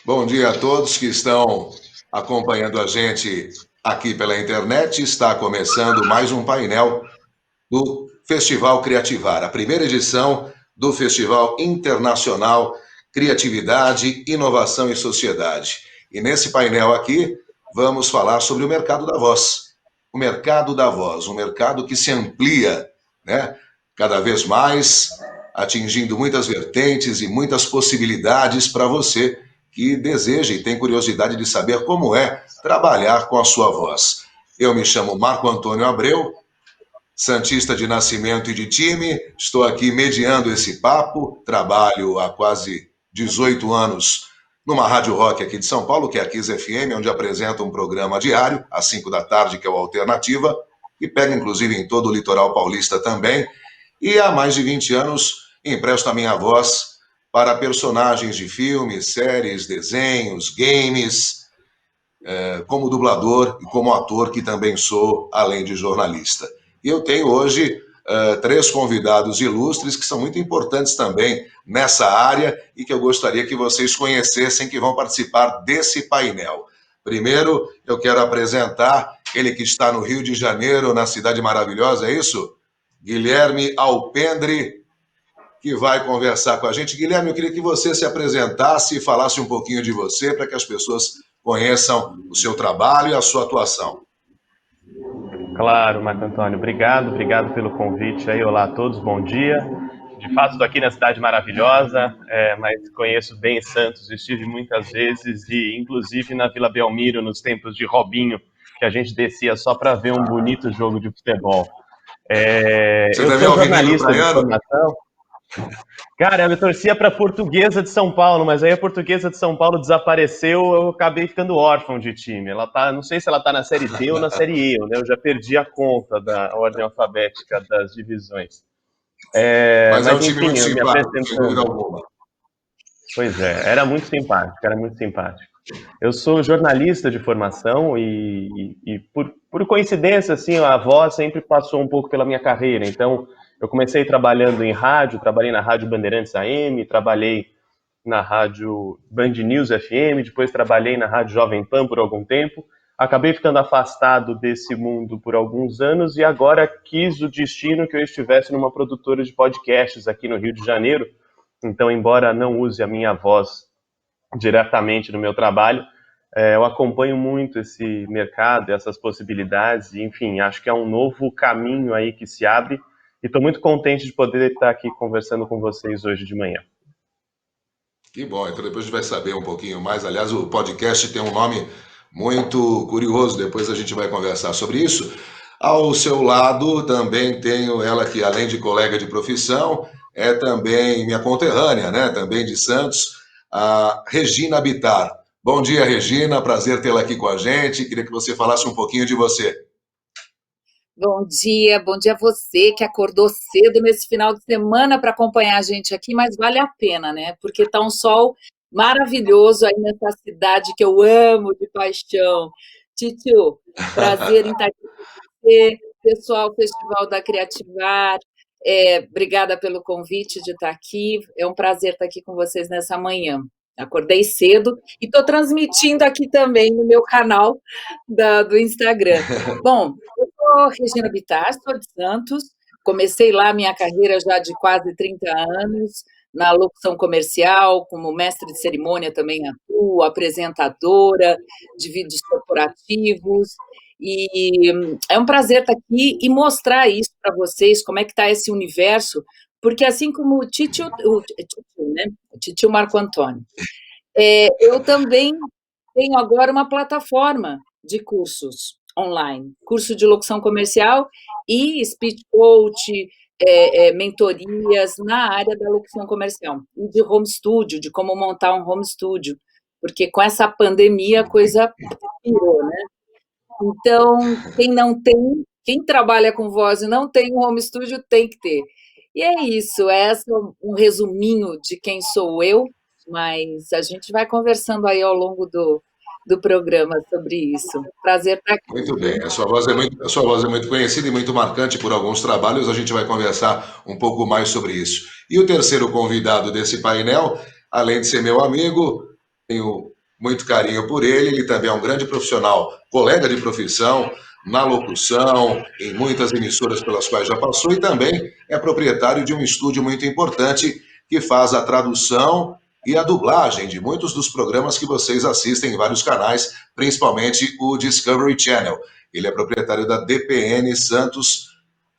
Bom dia a todos que estão acompanhando a gente aqui pela internet. Está começando mais um painel do Festival Criativar, a primeira edição do Festival Internacional Criatividade, Inovação e Sociedade. E nesse painel aqui, vamos falar sobre o mercado da voz. O mercado da voz, um mercado que se amplia, né? Cada vez mais, atingindo muitas vertentes e muitas possibilidades para você que deseja e tem curiosidade de saber como é trabalhar com a sua voz. Eu me chamo Marco Antônio Abreu, santista de nascimento e de time, estou aqui mediando esse papo, trabalho há quase 18 anos numa rádio rock aqui de São Paulo, que é a Kiss FM, onde apresento um programa diário, às 5 da tarde, que é o Alternativa, e pega inclusive em todo o litoral paulista também, e há mais de 20 anos empresto a minha voz para personagens de filmes, séries, desenhos, games, como dublador e como ator, que também sou, além de jornalista. E eu tenho hoje três convidados ilustres que são muito importantes também nessa área e que eu gostaria que vocês conhecessem, que vão participar desse painel. Primeiro, eu quero apresentar ele que está no Rio de Janeiro, na cidade maravilhosa, é isso? Guilherme Alpendre, que vai conversar com a gente. Guilherme, eu queria que você se apresentasse e falasse um pouquinho de você para que as pessoas conheçam o seu trabalho e a sua atuação. Claro, Marco Antônio, obrigado pelo convite aí. Olá a todos, bom dia. De fato, estou aqui na cidade maravilhosa, mas conheço bem Santos, estive muitas vezes e inclusive na Vila Belmiro, nos tempos de Robinho, que a gente descia só para ver um bonito jogo de futebol. Você Eu também é sou alvinegro jornalista de praiano? formação. Cara, eu torcia para a Portuguesa de São Paulo, mas aí a Portuguesa de São Paulo desapareceu, eu acabei ficando órfão de time. Ela tá, não sei se ela tá na Série D ou na Série E, né? Eu já perdi a conta da ordem alfabética das divisões. Mas é um Mas time enfim, muito eu me simpático, sem dúvida apresentando. alguma. Pois é, era muito simpático, era muito simpático. Eu sou jornalista de formação e por coincidência, assim, a voz sempre passou um pouco pela minha carreira. Então, eu comecei trabalhando em rádio, trabalhei na Rádio Bandeirantes AM, trabalhei na Rádio Band News FM, depois trabalhei na Rádio Jovem Pan por algum tempo. Acabei ficando afastado desse mundo por alguns anos e agora quis o destino que eu estivesse numa produtora de podcasts aqui no Rio de Janeiro. Então, embora não use a minha voz diretamente no meu trabalho, eu acompanho muito esse mercado, essas possibilidades, e, enfim, acho que é um novo caminho aí que se abre, e estou muito contente de poder estar aqui conversando com vocês hoje de manhã. Que bom, então depois a gente vai saber um pouquinho mais. Aliás, o podcast tem um nome muito curioso, depois a gente vai conversar sobre isso. Ao seu lado também tenho ela que, além de colega de profissão, é também minha conterrânea, né? Também de Santos, a Regina Bittar. Bom dia, Regina, prazer tê-la aqui com a gente. Queria que você falasse um pouquinho de você. Bom dia a você que acordou cedo nesse final de semana para acompanhar a gente aqui, mas vale a pena, né? Porque tá um sol maravilhoso aí nessa cidade que eu amo de paixão. Titio, prazer em estar aqui com você, pessoal, Festival da Criativar. Obrigada pelo convite de estar aqui. É um prazer estar aqui com vocês nessa manhã. Acordei cedo e estou transmitindo aqui também no meu canal do Instagram. Bom, eu sou Regina Bittar, sou de Santos, comecei lá minha carreira já de quase 30 anos, na locução comercial, como mestre de cerimônia também atuo, apresentadora de vídeos corporativos, e é um prazer estar aqui e mostrar isso para vocês, como é que está esse universo, porque assim como o Titio Marco Antônio, eu também tenho agora uma plataforma de cursos online, curso de locução comercial e speech coach, mentorias na área da locução comercial e de home studio, de como montar um home studio, porque com essa pandemia a coisa pirou, né? Então, quem trabalha com voz e não tem um home studio tem que ter. E é isso, esse é um resuminho de quem sou eu, mas a gente vai conversando aí ao longo do programa sobre isso. Prazer estar aqui, Muito bem, viu? a sua voz é muito conhecida e muito marcante por alguns trabalhos, a gente vai conversar um pouco mais sobre isso. E o terceiro convidado desse painel, além de ser meu amigo, tenho muito carinho por ele. Ele também é um grande profissional, colega de profissão, na locução, em muitas emissoras pelas quais já passou, e também é proprietário de um estúdio muito importante que faz a tradução e a dublagem de muitos dos programas que vocês assistem em vários canais, principalmente o Discovery Channel. Ele é proprietário da DPN Santos,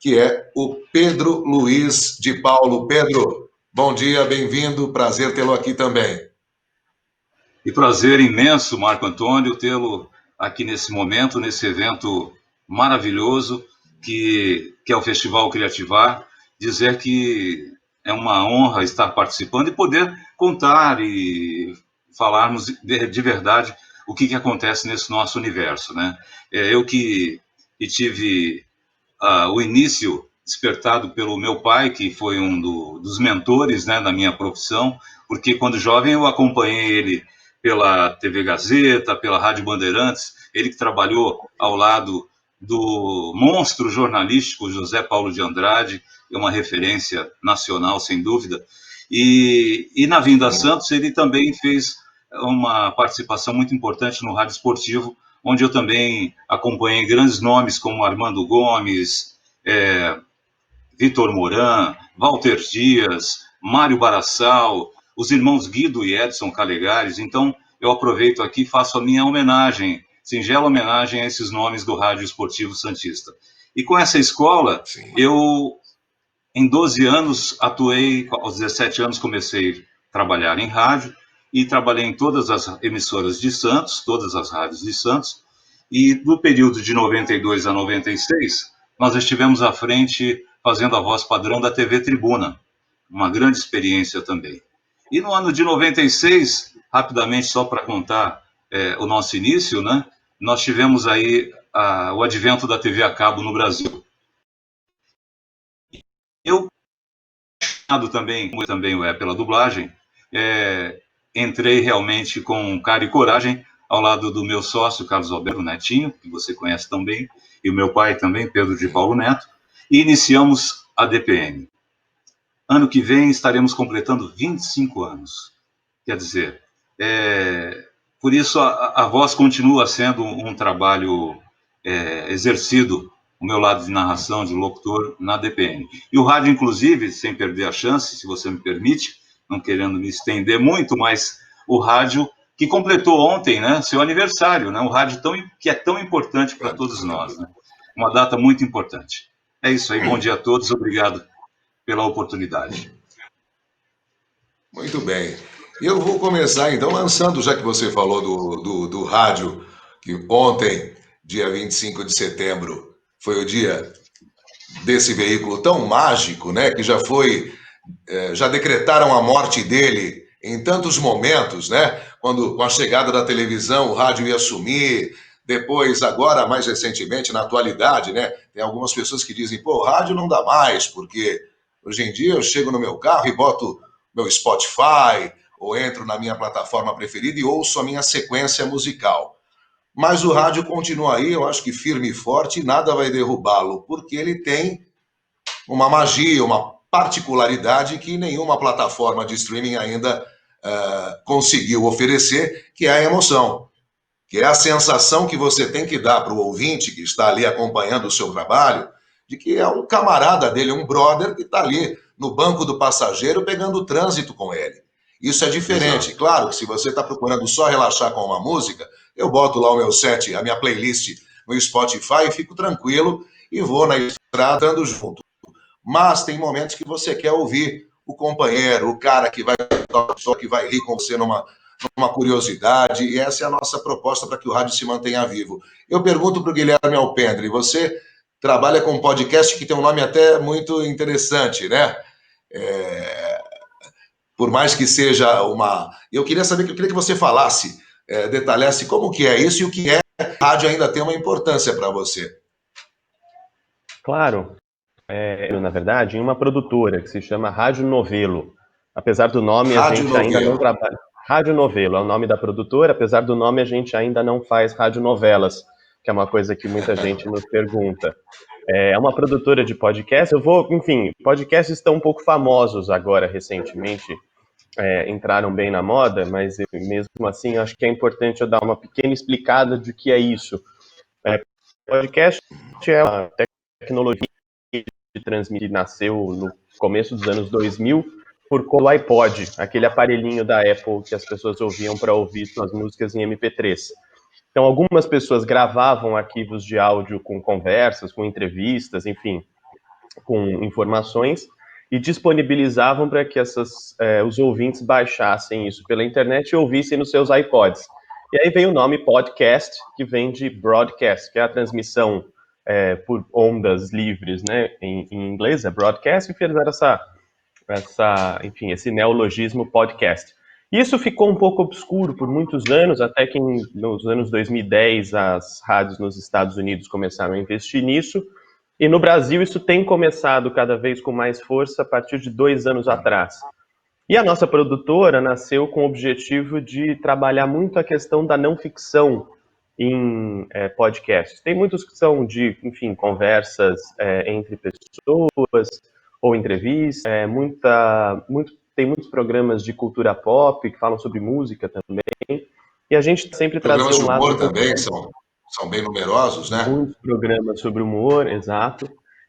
que é o Pedro Luiz de Paulo. Pedro, bom dia, bem-vindo, prazer tê-lo aqui também. E prazer imenso, Marco Antônio, tê-lo aqui nesse momento, nesse evento maravilhoso que é o Festival Criativar. Dizer que é uma honra estar participando e poder contar e falarmos de verdade o que acontece nesse nosso universo, né? Eu que tive o início despertado pelo meu pai, que foi um dos mentores, né, da minha profissão, porque quando jovem eu acompanhei ele pela TV Gazeta, pela Rádio Bandeirantes, ele que trabalhou ao lado do monstro jornalístico José Paulo de Andrade, é uma referência nacional, sem dúvida, e na vinda a Santos ele também fez uma participação muito importante no rádio esportivo, onde eu também acompanhei grandes nomes como Armando Gomes, Vitor Moran, Walter Dias, Mário Barassal, os irmãos Guido e Edson Calegares. Então, eu aproveito aqui e faço a minha homenagem, singela homenagem a esses nomes do rádio esportivo santista. E com essa escola, eu, em 12 anos, atuei, aos 17 anos comecei a trabalhar em rádio, e trabalhei em todas as emissoras de Santos, todas as rádios de Santos, e no período de 92 a 96, nós estivemos à frente fazendo a voz padrão da TV Tribuna, uma grande experiência também. E no ano de 96, rapidamente só para contar o nosso início, né, nós tivemos aí o advento da TV a cabo no Brasil. Eu, também, como também é pela dublagem, entrei realmente com cara e coragem ao lado do meu sócio, Carlos Alberto Netinho, que você conhece também, e o meu pai também, Pedro de Paulo Neto, e iniciamos a DPN. Ano que vem estaremos completando 25 anos. Quer dizer, por isso a voz continua sendo um trabalho exercido, o meu lado de narração, de locutor, na DPN. E o rádio, inclusive, sem perder a chance, se você me permite, não querendo me estender muito, mas o rádio que completou ontem, né, seu aniversário, né, um rádio que é tão importante para todos nós, né, uma data muito importante. É isso aí, bom dia a todos, obrigado pela oportunidade. Muito bem. Eu vou começar, então, lançando, já que você falou do rádio, que ontem, dia 25 de setembro, foi o dia desse veículo tão mágico, né, que já decretaram a morte dele em tantos momentos, né, quando com a chegada da televisão o rádio ia sumir, depois, agora, mais recentemente, na atualidade, né, tem algumas pessoas que dizem, pô, o rádio não dá mais, porque hoje em dia eu chego no meu carro e boto meu Spotify, ou entro na minha plataforma preferida e ouço a minha sequência musical. Mas o rádio continua aí, eu acho que firme e forte, e nada vai derrubá-lo, porque ele tem uma magia, uma particularidade que nenhuma plataforma de streaming ainda conseguiu oferecer, que é a emoção, que é a sensação que você tem que dar para o ouvinte que está ali acompanhando o seu trabalho, de que é um camarada dele, um brother que está ali no banco do passageiro pegando o trânsito com ele. Isso é diferente. Exato. Claro que se você está procurando só relaxar com uma música, eu boto lá o meu set, a minha playlist no Spotify e fico tranquilo e vou na estrada andando junto. Mas tem momentos que você quer ouvir o companheiro, o cara que vai rir com você numa curiosidade, e essa é a nossa proposta para que o rádio se mantenha vivo. Eu pergunto para o Guilherme Alpendre, você trabalha com um podcast que tem um nome até muito interessante, né? Por mais que seja uma... Eu queria que você falasse, detalhasse como que é isso e o que é rádio ainda tem uma importância para você. Claro. Na verdade, em uma produtora que se chama Rádio Novelo. Apesar do nome, a gente ainda não trabalha. Rádio Novelo é o nome da produtora, apesar do nome, a gente ainda não faz radionovelas, que é uma coisa que muita gente nos pergunta. É uma produtora de podcast. Enfim, podcasts estão um pouco famosos agora, recentemente, entraram bem na moda, mas mesmo assim acho que é importante eu dar uma pequena explicada de que é isso. Podcast é uma tecnologia de transmitir, nasceu no começo dos anos 2000 por conta do iPod, aquele aparelhinho da Apple que as pessoas ouviam para ouvir suas músicas em MP3. Então, algumas pessoas gravavam arquivos de áudio com conversas, com entrevistas, enfim, com informações, e disponibilizavam para que os ouvintes baixassem isso pela internet e ouvissem nos seus iPods. E aí vem o nome podcast, que vem de broadcast, que é a transmissão por ondas livres, né? Em inglês é broadcast, e fizeram enfim, esse neologismo podcast. Isso ficou um pouco obscuro por muitos anos, até que nos anos 2010 as rádios nos Estados Unidos começaram a investir nisso, e no Brasil isso tem começado cada vez com mais força a partir de 2 anos atrás. E a nossa produtora nasceu com o objetivo de trabalhar muito a questão da não ficção em podcasts. Tem muitos que são de, enfim, conversas entre pessoas ou entrevistas, tem muitos programas de cultura pop que falam sobre música também, e a gente sempre Programas traz de um lado humor um pouco também são bem numerosos, né? muitos programas sobre humor, exato.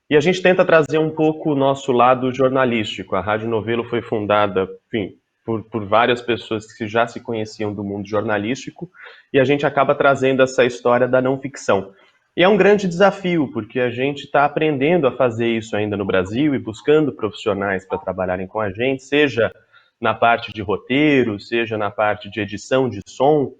E a gente tenta trazer um pouco o nosso lado jornalístico. A Rádio Novelo foi fundada, enfim, por várias pessoas que já se conheciam do mundo jornalístico, e a gente acaba trazendo essa história da não ficção. E é um grande desafio, porque a gente está aprendendo a fazer isso ainda no Brasil e buscando profissionais para trabalharem com a gente, seja na parte de roteiro, seja na parte de edição de som.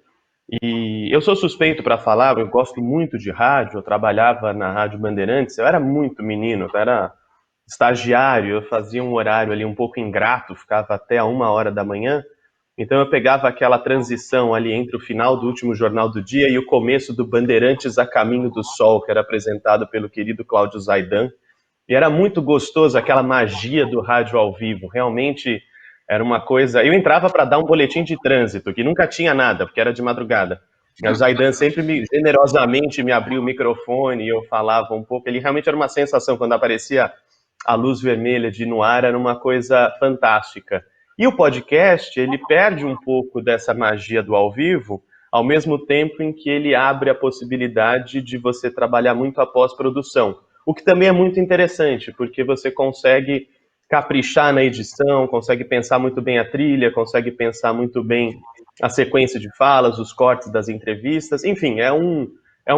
E eu sou suspeito para falar, eu gosto muito de rádio, eu trabalhava na Rádio Bandeirantes, eu era muito menino, eu era estagiário, eu fazia um horário ali um pouco ingrato, ficava até a 1h da manhã, então eu pegava aquela transição ali entre o final do último jornal do dia e o começo do Bandeirantes a Caminho do Sol, que era apresentado pelo querido Cláudio Zaidan, e era muito gostoso aquela magia do rádio ao vivo, realmente era uma coisa. Eu entrava para dar um boletim de trânsito, que nunca tinha nada, porque era de madrugada. O Zaidan sempre generosamente me abria o microfone e eu falava um pouco. Ele realmente era uma sensação, quando aparecia a luz vermelha de ir no ar, era uma coisa fantástica. E o podcast, ele perde um pouco dessa magia do ao vivo, ao mesmo tempo em que ele abre a possibilidade de você trabalhar muito a pós-produção. O que também é muito interessante, porque você consegue caprichar na edição, consegue pensar muito bem a trilha, consegue pensar muito bem a sequência de falas, os cortes das entrevistas, enfim, é um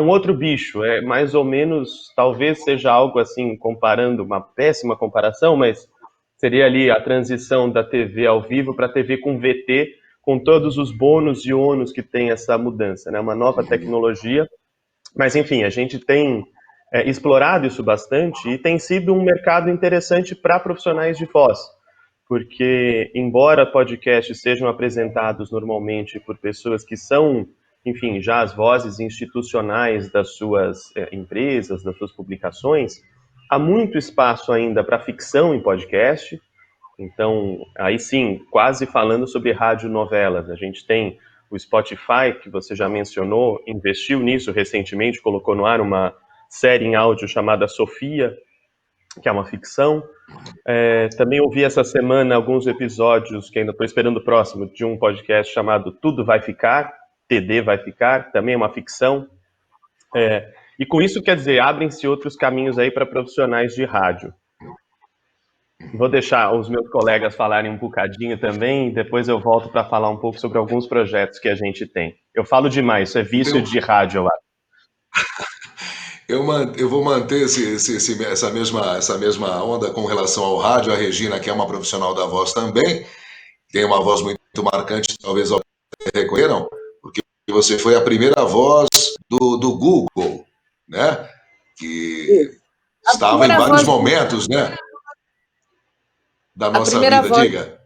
outro bicho, é mais ou menos, talvez seja algo assim, comparando, uma péssima comparação, mas seria ali a transição da TV ao vivo para a TV com VT, com todos os bônus e ônus que tem essa mudança, né? Uma nova tecnologia, mas enfim, a gente tem explorado isso bastante e tem sido um mercado interessante para profissionais de voz, porque embora podcasts sejam apresentados normalmente por pessoas que são, enfim, já as vozes institucionais das suas empresas, das suas publicações, há muito espaço ainda para ficção em podcast. Então, aí sim, quase falando sobre radionovelas, a gente tem o Spotify, que você já mencionou, investiu nisso recentemente, colocou no ar uma série em áudio chamada Sofia, que é uma ficção. Também ouvi essa semana alguns episódios, que ainda estou esperando o próximo, de um podcast chamado Tudo Vai Ficar, TD Vai Ficar, também é uma ficção. E com isso, quer dizer, abrem-se outros caminhos aí para profissionais de rádio. Vou deixar os meus colegas falarem um bocadinho também, e depois eu volto para falar um pouco sobre alguns projetos que a gente tem. Eu falo demais, isso é vício de rádio, eu acho. Eu vou manter essa mesma onda com relação ao rádio. A Regina, que é uma profissional da voz também, tem uma voz muito marcante, talvez reconheçam, porque você foi a primeira voz do Google, né? Que estava em vários momentos, né? Da nossa vida, diga.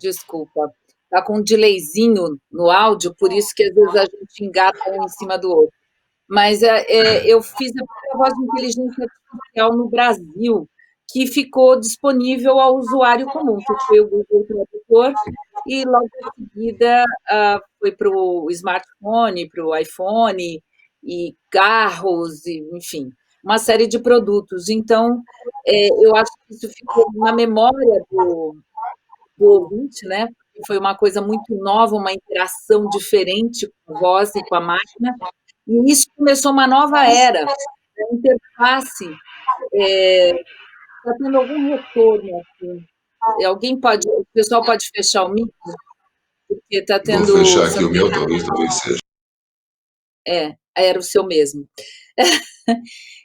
Desculpa, tá com um delayzinho no áudio, por isso que às vezes a gente engata um em cima do outro. Mas eu fiz a primeira voz de inteligência artificial no Brasil, que ficou disponível ao usuário comum, que foi o Google Tradutor, e logo em seguida foi para o smartphone, para o iPhone, e carros, e, enfim, uma série de produtos. Então, eu acho que isso ficou na memória do ouvinte, né? Foi uma coisa muito nova, uma interação diferente com a voz e com a máquina, e isso começou uma nova era. A interface está tendo algum retorno assim. O pessoal pode fechar o mic, porque está Vou tendo. fechar aqui o meu, talvez seja. Era o seu mesmo.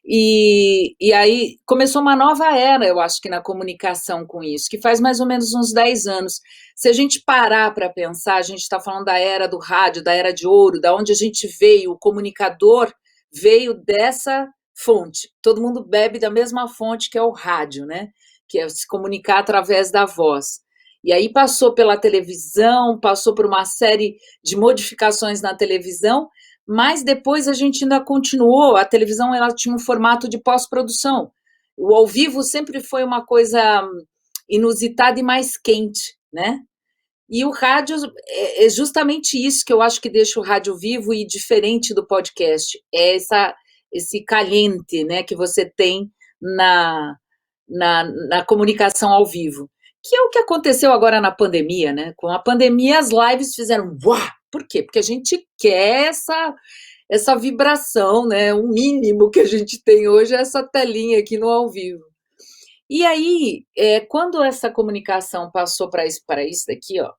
E aí começou uma nova era, eu acho que na comunicação com isso, que faz mais ou menos uns 10 anos. Se a gente parar para pensar, a gente está falando da era do rádio, da era de ouro, da onde a gente veio, o comunicador veio dessa fonte. Todo mundo bebe da mesma fonte que é o rádio, né? Que é se comunicar através da voz. E aí passou pela televisão, passou por uma série de modificações na televisão, mas depois a gente ainda continuou, a televisão ela tinha um formato de pós-produção. O ao vivo sempre foi uma coisa inusitada e mais quente, né? E o rádio é justamente isso que eu acho que deixa o rádio vivo e diferente do podcast. É esse caliente, né, que você tem na comunicação ao vivo. Que é o que aconteceu agora na pandemia, né? Com a pandemia, as lives fizeram uau! Por quê? Porque a gente quer essa vibração, né? O mínimo que a gente tem hoje é essa telinha aqui no ao vivo. E aí, quando essa comunicação passou para isso daqui, ó,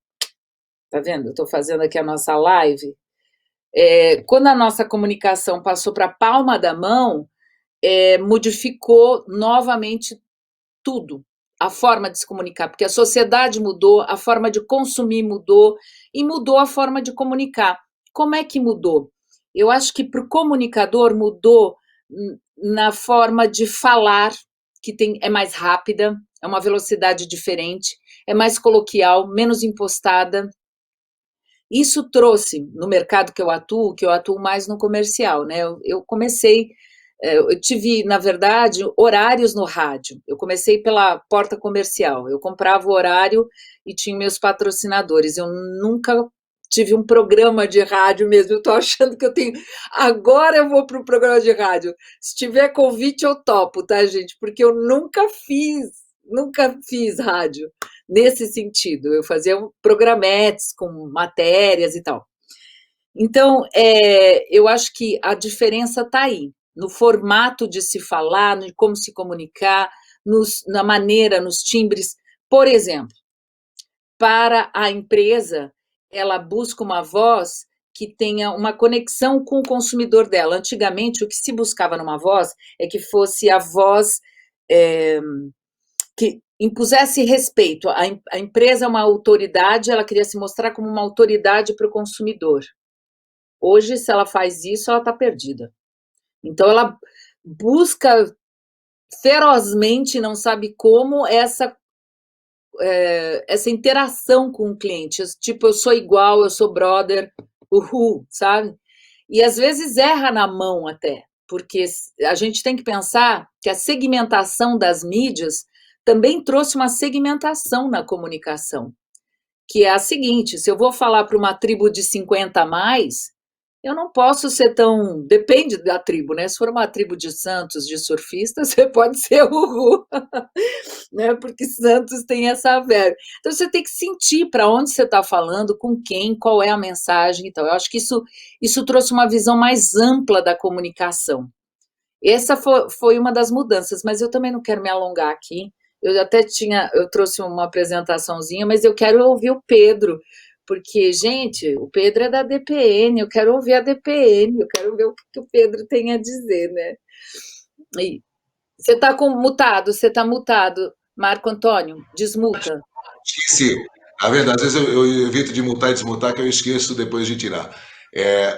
tá vendo? Eu estou fazendo aqui a nossa live. Quando a nossa comunicação passou para a palma da mão, modificou novamente tudo, a forma de se comunicar, porque a sociedade mudou, a forma de consumir mudou e mudou a forma de comunicar. Como é que mudou? Eu acho que para o comunicador mudou na forma de falar, que é mais rápida, é uma velocidade diferente, é mais coloquial, menos impostada. Isso trouxe, no mercado que eu atuo mais no comercial, né? Eu tive, na verdade, horários no rádio. Eu comecei pela porta comercial. Eu comprava o horário e tinha meus patrocinadores. Eu nunca tive um programa de rádio mesmo. Eu estou achando que eu tenho... Agora eu vou para o programa de rádio. Se tiver convite, eu topo, tá, gente? Porque eu nunca fiz rádio nesse sentido. Eu fazia programetes com matérias e tal. Então, eu acho que a diferença está aí, no formato de se falar, no como se comunicar, na maneira, nos timbres. Por exemplo, para a empresa, ela busca uma voz que tenha uma conexão com o consumidor dela. Antigamente, o que se buscava numa voz é que fosse a voz que impusesse respeito. A empresa é uma autoridade, ela queria se mostrar como uma autoridade para o consumidor. Hoje, se ela faz isso, ela está perdida. Então, ela busca ferozmente, não sabe como, essa interação com o cliente. Tipo, eu sou igual, eu sou brother, sabe? E, às vezes, erra na mão até, porque a gente tem que pensar que a segmentação das mídias também trouxe uma segmentação na comunicação, que é a seguinte: se eu vou falar para uma tribo de 50 a mais, eu não posso ser tão... Depende da tribo, né? Se for uma tribo de santos, de surfistas, você pode ser né? Porque Santos tem essa verba. Então, você tem que sentir para onde você está falando, com quem, qual é a mensagem. Então, eu acho que isso trouxe uma visão mais ampla da comunicação. Essa foi uma das mudanças, mas eu também não quero me alongar aqui. Eu trouxe uma apresentaçãozinha, mas eu quero ouvir o Pedro, porque, gente, o Pedro é da DPN, eu quero ouvir a DPN, eu quero ver o que o Pedro tem a dizer, né? E você está mutado, Marco Antônio, desmuta. Sim, na verdade, às vezes eu evito de mutar e desmutar, que eu esqueço depois de tirar.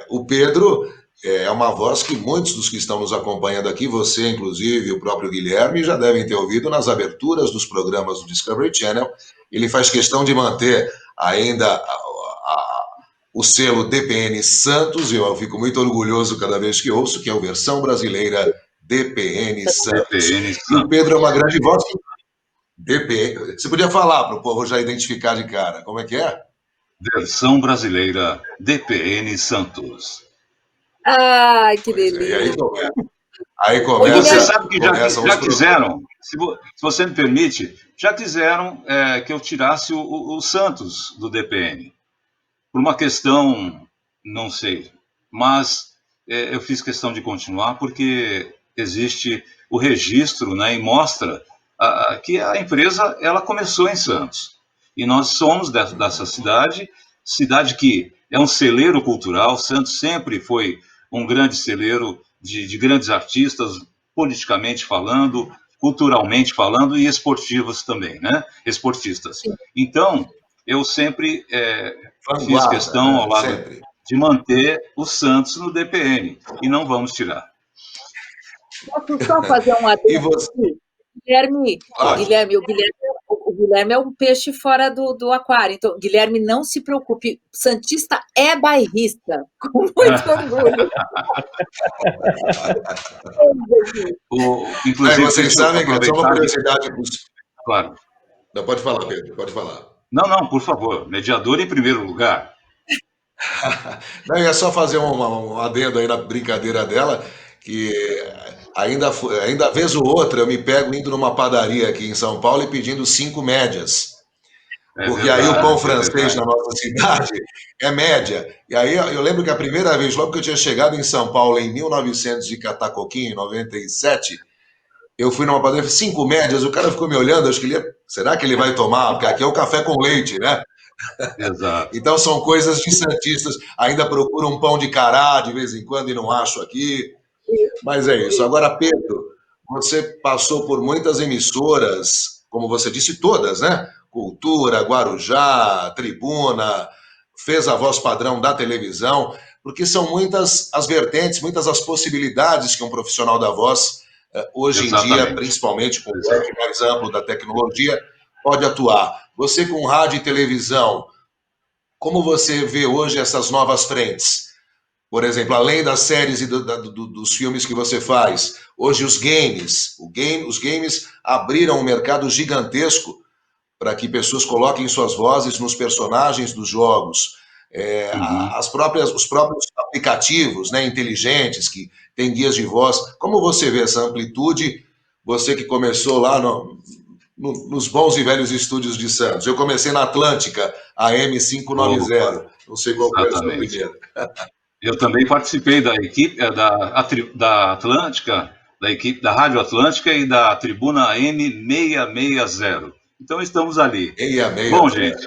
O Pedro é uma voz que muitos dos que estão nos acompanhando aqui, você inclusive, o próprio Guilherme, já devem ter ouvido nas aberturas dos programas do Discovery Channel. Ele faz questão de manter ainda o selo DPN Santos, e eu fico muito orgulhoso cada vez que ouço, que é a versão brasileira DPN Santos. E o Pedro é uma grande voz. DPN. Você podia falar para o povo já identificar de cara. Como é que é? Versão brasileira DPN Santos. Ai, que delícia. Aí começa. E você sabe que já quiseram, se você me permite, já quiseram que eu tirasse o Santos do DPN. Por uma questão, não sei, mas eu fiz questão de continuar porque existe o registro, né, e mostra que a empresa ela começou em Santos. E nós somos dessa cidade, cidade que é um celeiro cultural. Santos sempre foi um grande celeiro de grandes artistas, politicamente falando, culturalmente falando e esportivos também, né? Esportistas. Então, eu sempre fiz Vanguarda, questão ao né? lado Sempre. de manter o Santos no DPN e não vamos tirar. Posso só fazer um E adendo você? aqui? Guilherme, Pode. o Guilherme é um peixe fora do aquário. Então, Guilherme, não se preocupe. Santista é bairrista, com muito orgulho. Aí Inclusive, vocês deixa eu sabem que só uma aproveitar. curiosidade. Claro. Não, pode falar, Pedro, pode falar. Não, por favor. Mediador em primeiro lugar. Não, eu ia só fazer um adendo aí na brincadeira dela, que ainda vez ou outra eu me pego indo numa padaria aqui em São Paulo e pedindo 5 médias. É Porque aí o pão verdade, é francês verdade. na nossa cidade é média. E aí eu lembro que a primeira vez, logo que eu tinha chegado em São Paulo em 1900 e catacoquinho, em 97, eu fui numa padaria, 5 médias, o cara ficou me olhando, acho que será que ele vai tomar? Porque aqui é o café com leite, né? Exato. Então são coisas de santistas. Ainda procuro um pão de cará de vez em quando e não acho aqui. Mas é isso. Agora, Pedro, você passou por muitas emissoras, como você disse, todas, né? Cultura, Guarujá, Tribuna, fez a voz padrão da televisão, porque são muitas as vertentes, muitas as possibilidades que um profissional da voz, hoje em dia, Exatamente. principalmente com o leque mais amplo da tecnologia, pode atuar. Você com rádio e televisão, como você vê hoje essas novas frentes? Por exemplo, além das séries e dos filmes que você faz, hoje os games. Os games abriram um mercado gigantesco para que pessoas coloquem suas vozes nos personagens dos jogos. Uhum. Os próprios aplicativos, né, inteligentes que têm guias de voz. Como você vê essa amplitude? Você que começou lá nos bons e velhos estúdios de Santos. Eu comecei na Atlântica, a Opa, M590. Não sei qual foi a sua exatamente. primeira. Eu também participei da equipe da Atlântica, da equipe da Rádio Atlântica e da Tribuna M660. Então estamos ali. Meia, meia, Bom, zero. gente,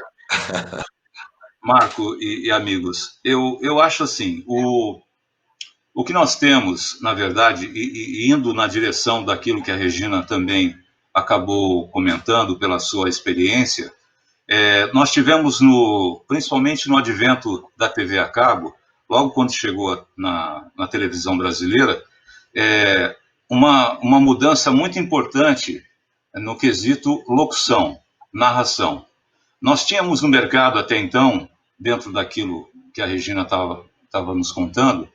Marco e amigos, eu acho assim, o que nós temos, na verdade, e indo na direção daquilo que a Regina também acabou comentando pela sua experiência, nós tivemos, principalmente no advento da TV a cabo, logo quando chegou na televisão brasileira, uma mudança muito importante no quesito locução, narração. Nós tínhamos no mercado até então, dentro daquilo que a Regina estava nos contando,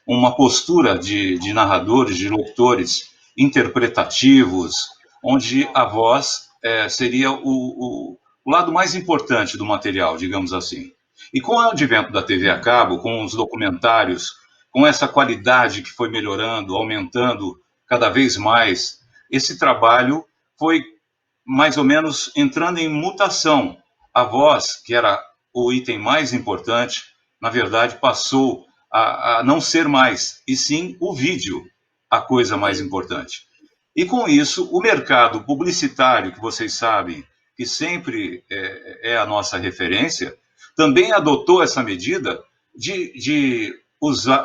uma postura de narradores, de locutores interpretativos, onde a voz seria o lado mais importante do material, digamos assim. E com o advento da TV a cabo, com os documentários, com essa qualidade que foi melhorando, aumentando cada vez mais, esse trabalho foi mais ou menos entrando em mutação. A voz, que era o item mais importante, na verdade passou a não ser mais, e sim o vídeo, a coisa mais importante. E com isso, o mercado publicitário, que vocês sabem que sempre é a nossa referência, também adotou essa medida de usar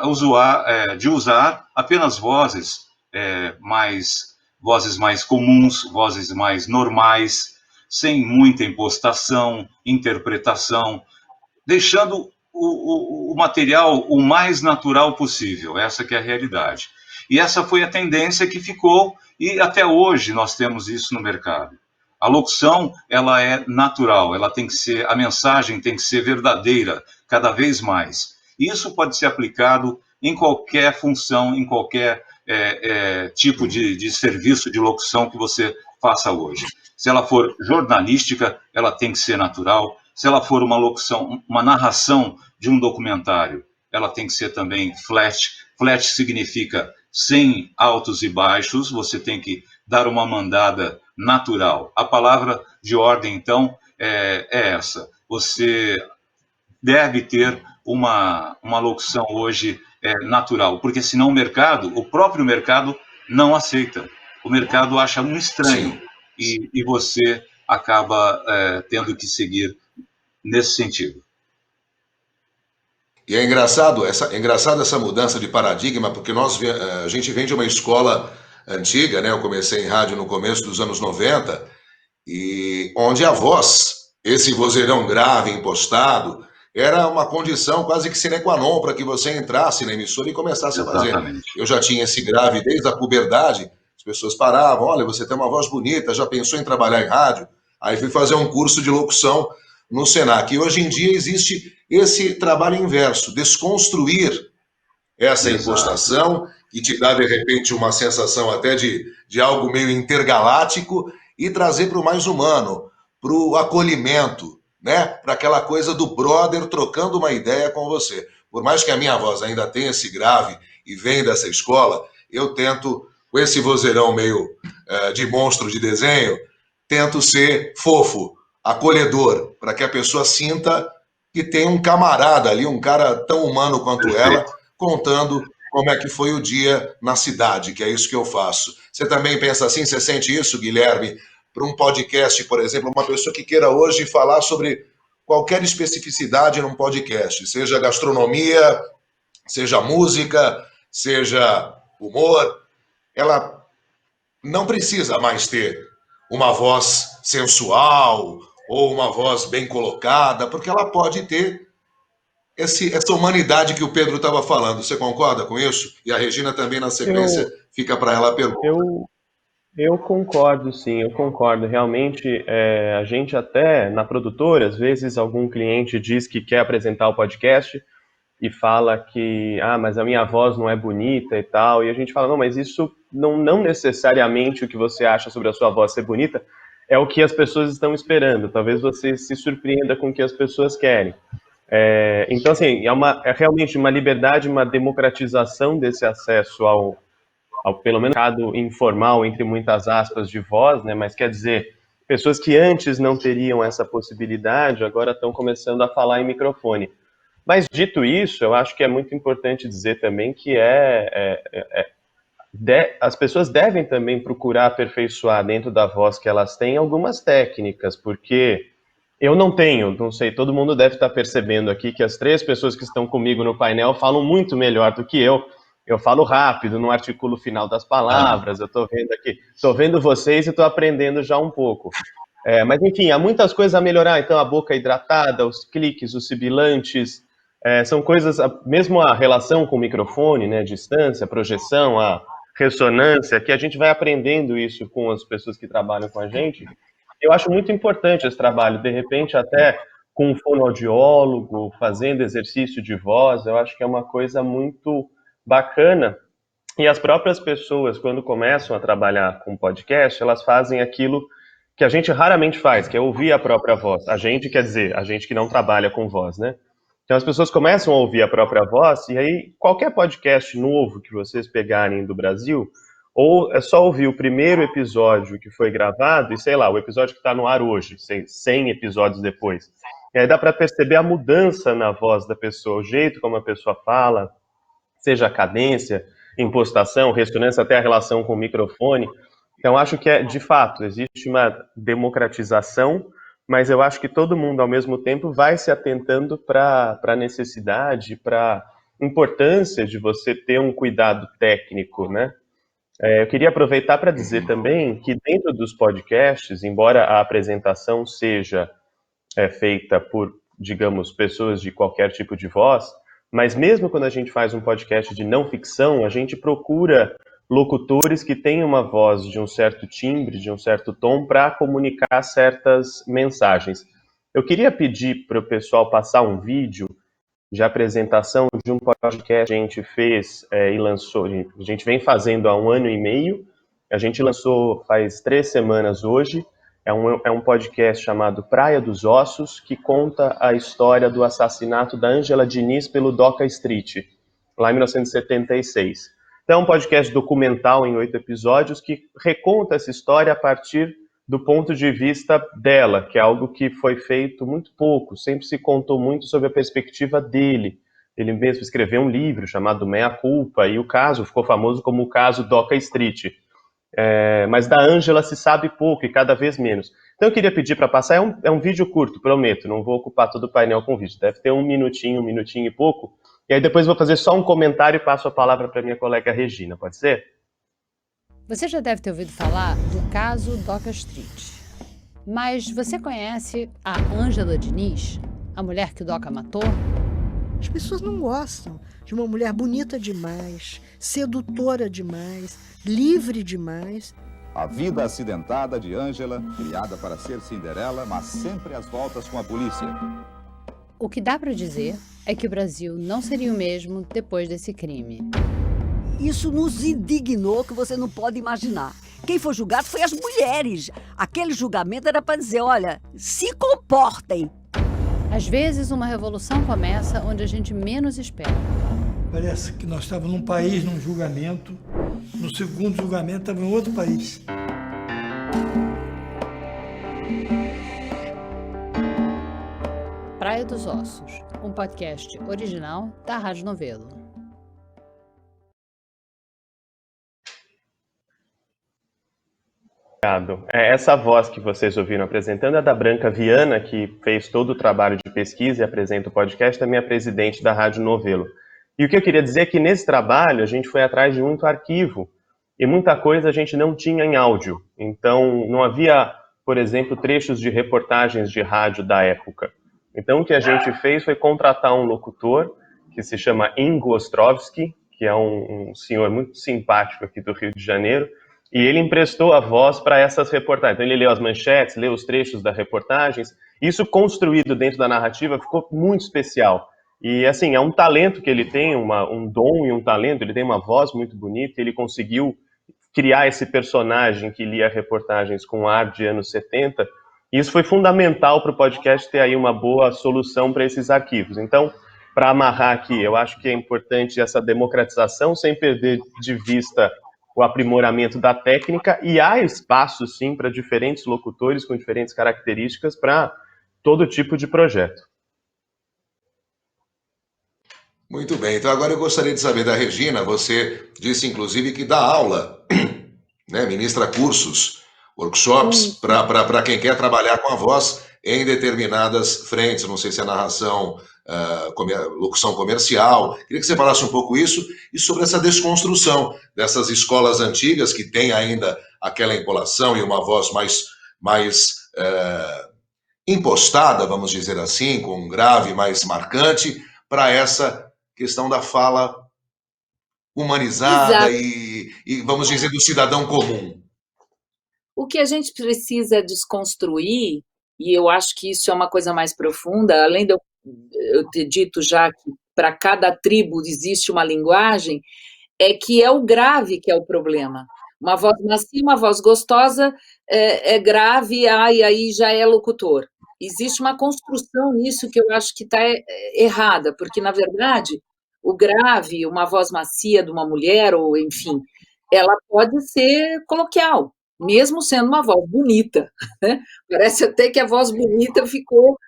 apenas vozes mais comuns, vozes mais normais, sem muita impostação, interpretação, deixando o material o mais natural possível. Essa que é a realidade. E essa foi a tendência que ficou, e até hoje nós temos isso no mercado. A locução, ela é natural, a mensagem tem que ser verdadeira, cada vez mais. Isso pode ser aplicado em qualquer função, em qualquer tipo de serviço de locução que você faça hoje. Se ela for jornalística, ela tem que ser natural. Se ela for uma locução, uma narração de um documentário, ela tem que ser também flat. Flat significa sem altos e baixos, você tem que dar uma mandada natural. A palavra de ordem, então, é essa. Você deve ter uma locução hoje natural, porque senão o próprio mercado não aceita. O mercado acha um estranho e você acaba tendo que seguir nesse sentido. E é engraçado essa mudança de paradigma, porque a gente vem de uma escola antiga, né? Eu comecei em rádio no começo dos anos 90, e onde a voz, esse vozeirão grave, impostado, era uma condição quase que sine qua non para que você entrasse na emissora e começasse a fazer. Exatamente. Eu já tinha esse grave desde a puberdade, as pessoas paravam, olha, você tem uma voz bonita, já pensou em trabalhar em rádio? Aí fui fazer um curso de locução no Senac. E hoje em dia existe esse trabalho inverso, desconstruir essa impostação, que te dá, de repente, uma sensação até de algo meio intergaláctico, e trazer para o mais humano, para o acolhimento, né? Para aquela coisa do brother trocando uma ideia com você. Por mais que a minha voz ainda tenha esse grave e venha dessa escola, eu tento, com esse vozeirão meio de monstro de desenho, tento ser fofo, acolhedor, para que a pessoa sinta que tem um camarada ali, um cara tão humano quanto ela, contando como é que foi o dia na cidade, que é isso que eu faço. Você também pensa assim? Você sente isso, Guilherme? Para um podcast, por exemplo, uma pessoa que queira hoje falar sobre qualquer especificidade num podcast, seja gastronomia, seja música, seja humor, ela não precisa mais ter uma voz sensual ou uma voz bem colocada, porque ela pode ter essa humanidade que o Pedro estava falando. Você concorda com isso? E a Regina também, na sequência, fica para ela a pergunta. Eu concordo, sim, eu concordo. Realmente, a gente até, na produtora, às vezes algum cliente diz que quer apresentar o podcast e fala que, mas a minha voz não é bonita e tal, e a gente fala, não, mas isso não necessariamente o que você acha sobre a sua voz ser bonita é o que as pessoas estão esperando. Talvez você se surpreenda com o que as pessoas querem. Então, assim, é realmente uma liberdade, uma democratização desse acesso ao pelo menos, mercado informal, entre muitas aspas, de voz, né? Mas quer dizer, pessoas que antes não teriam essa possibilidade, agora estão começando a falar em microfone. Mas, dito isso, eu acho que é muito importante dizer também que as pessoas devem também procurar aperfeiçoar dentro da voz que elas têm algumas técnicas, porque eu não sei, todo mundo deve estar percebendo aqui que as 3 pessoas que estão comigo no painel falam muito melhor do que eu. Eu falo rápido, não articulo o final das palavras, eu estou vendo aqui, estou vendo vocês e estou aprendendo já um pouco. Mas, enfim, há muitas coisas a melhorar, então a boca hidratada, os cliques, os sibilantes, são coisas, mesmo a relação com o microfone, né, distância, projeção, a ressonância, que a gente vai aprendendo isso com as pessoas que trabalham com a gente. Eu acho muito importante esse trabalho, de repente até com um fonoaudiólogo, fazendo exercício de voz, eu acho que é uma coisa muito bacana. E as próprias pessoas, quando começam a trabalhar com podcast, elas fazem aquilo que a gente raramente faz, que é ouvir a própria voz. A gente, quer dizer, a gente que não trabalha com voz, né? Então as pessoas começam a ouvir a própria voz, e aí qualquer podcast novo que vocês pegarem do Brasil, ou é só ouvir o primeiro episódio que foi gravado, e sei lá, o episódio que está no ar hoje, 100 episódios depois. E aí dá para perceber a mudança na voz da pessoa, o jeito como a pessoa fala, seja a cadência, impostação, ressonância, até a relação com o microfone. Então, acho que, de fato, existe uma democratização, mas eu acho que todo mundo, ao mesmo tempo, vai se atentando para a necessidade, para a importância de você ter um cuidado técnico, né? Eu queria aproveitar para dizer também que dentro dos podcasts, embora a apresentação seja feita por, digamos, pessoas de qualquer tipo de voz, mas mesmo quando a gente faz um podcast de não ficção, a gente procura locutores que têm uma voz de um certo timbre, de um certo tom, para comunicar certas mensagens. Eu queria pedir para o pessoal passar um vídeo de apresentação de um podcast que a gente fez e lançou. A gente vem fazendo há 1 ano e meio, a gente lançou faz 3 semanas hoje. É um podcast chamado Praia dos Ossos, que conta a história do assassinato da Ângela Diniz pelo Doca Street, lá em 1976. Então, é um podcast documental em 8 episódios que reconta essa história a partir do ponto de vista dela, que é algo que foi feito muito pouco, sempre se contou muito sobre a perspectiva dele. Ele mesmo escreveu um livro chamado Meia Culpa, e o caso ficou famoso como o caso Doca Street. Mas da Ângela se sabe pouco e cada vez menos. Então eu queria pedir para passar, é um vídeo curto, prometo, não vou ocupar todo o painel com vídeo, deve ter um minutinho e pouco, e aí depois vou fazer só um comentário e passo a palavra para minha colega Regina, pode ser? Você já deve ter ouvido falar do caso Doca Street. Mas você conhece a Ângela Diniz, a mulher que o Doca matou? As pessoas não gostam de uma mulher bonita demais, sedutora demais, livre demais. A vida acidentada de Ângela, criada para ser Cinderela, mas sempre às voltas com a polícia. O que dá para dizer é que o Brasil não seria o mesmo depois desse crime. Isso nos indignou que você não pode imaginar. Quem foi julgado foi as mulheres. Aquele julgamento era para dizer, olha, se comportem. Às vezes, uma revolução começa onde a gente menos espera. Parece que nós estávamos num país, num julgamento. No segundo julgamento, estava em outro país. Praia dos Ossos, um podcast original da Rádio Novelo. Obrigado. Essa voz que vocês ouviram apresentando é da Branca Viana, que fez todo o trabalho de pesquisa e apresenta o podcast, também é presidente da Rádio Novelo. E o que eu queria dizer é que nesse trabalho a gente foi atrás de muito arquivo e muita coisa a gente não tinha em áudio. Então não havia, por exemplo, trechos de reportagens de rádio da época. Então o que a gente fez foi contratar um locutor que se chama Ingo Ostrovsky, que é um senhor muito simpático aqui do Rio de Janeiro, e ele emprestou a voz para essas reportagens. Então ele leu as manchetes, leu os trechos das reportagens. Isso construído dentro da narrativa ficou muito especial. E assim, é um talento que ele tem, um dom e um talento, ele tem uma voz muito bonita, ele conseguiu criar esse personagem que lia reportagens com ar de anos 70, e isso foi fundamental para o podcast ter aí uma boa solução para esses arquivos. Então, para amarrar aqui, eu acho que é importante essa democratização sem perder de vista o aprimoramento da técnica, e há espaço, sim, para diferentes locutores com diferentes características para todo tipo de projeto. Muito bem, então agora eu gostaria de saber da Regina, você disse inclusive que dá aula, né, ministra cursos, workshops, para quem quer trabalhar com a voz em determinadas frentes, não sei se é narração, locução comercial. Queria que você falasse um pouco isso e sobre essa desconstrução dessas escolas antigas que tem ainda aquela empolação e uma voz mais impostada, vamos dizer assim, com um grave mais marcante, para essa questão da fala humanizada e, vamos dizer, do cidadão comum. O que a gente precisa desconstruir, e eu acho que isso é uma coisa mais profunda, além de eu ter dito já que para cada tribo existe uma linguagem, é que é o grave que é o problema. Uma voz macia, uma voz gostosa é grave, e aí já é locutor. Existe uma construção nisso que eu acho que está errada, porque, na verdade, o grave, uma voz macia de uma mulher, ou enfim, ela pode ser coloquial, mesmo sendo uma voz bonita, né? Parece até que a voz bonita ficou...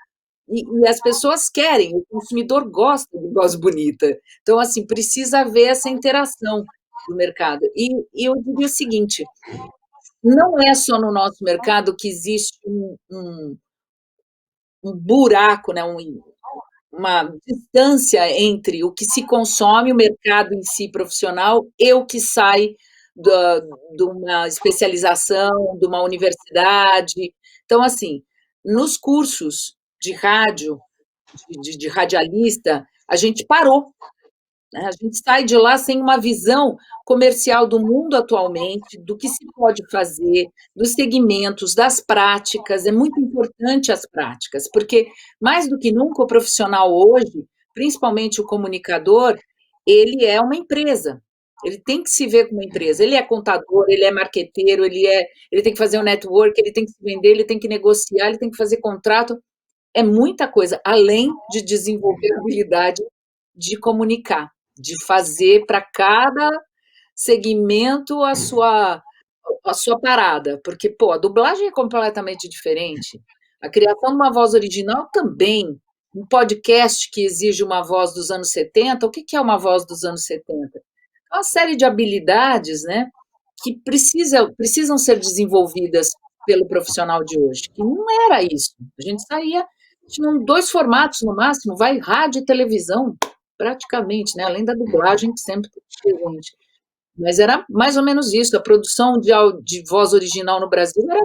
E as pessoas querem, o consumidor gosta de voz bonita. Então, assim, precisa haver essa interação do mercado. E eu diria o seguinte, não é só no nosso mercado que existe um buraco, né, uma distância entre o que se consome, o mercado em si profissional, e o que sai de uma especialização, de uma universidade. Então, assim, nos cursos de rádio, de radialista, a gente parou, né? A gente sai de lá sem uma visão comercial do mundo atualmente, do que se pode fazer, dos segmentos, das práticas. É muito importante as práticas, porque, mais do que nunca, o profissional hoje, principalmente o comunicador, ele é uma empresa. Ele tem que se ver como empresa. Ele é contador, ele é marqueteiro, ele tem que fazer um network, ele tem que se vender, ele tem que negociar, ele tem que fazer contrato. É muita coisa, além de desenvolver a habilidade de comunicar, de fazer para cada segmento à sua parada, porque, pô, a dublagem é completamente diferente. A criação de uma voz original também. Um podcast que exige uma voz dos anos 70, o que é uma voz dos anos 70? É uma série de habilidades, né, que precisam ser desenvolvidas pelo profissional de hoje, que não era isso. A gente saía, tinham 2 formatos no máximo, vai, rádio e televisão, praticamente, né, além da dublagem que sempre teve presente. Mas era mais ou menos isso, a produção de voz original no Brasil era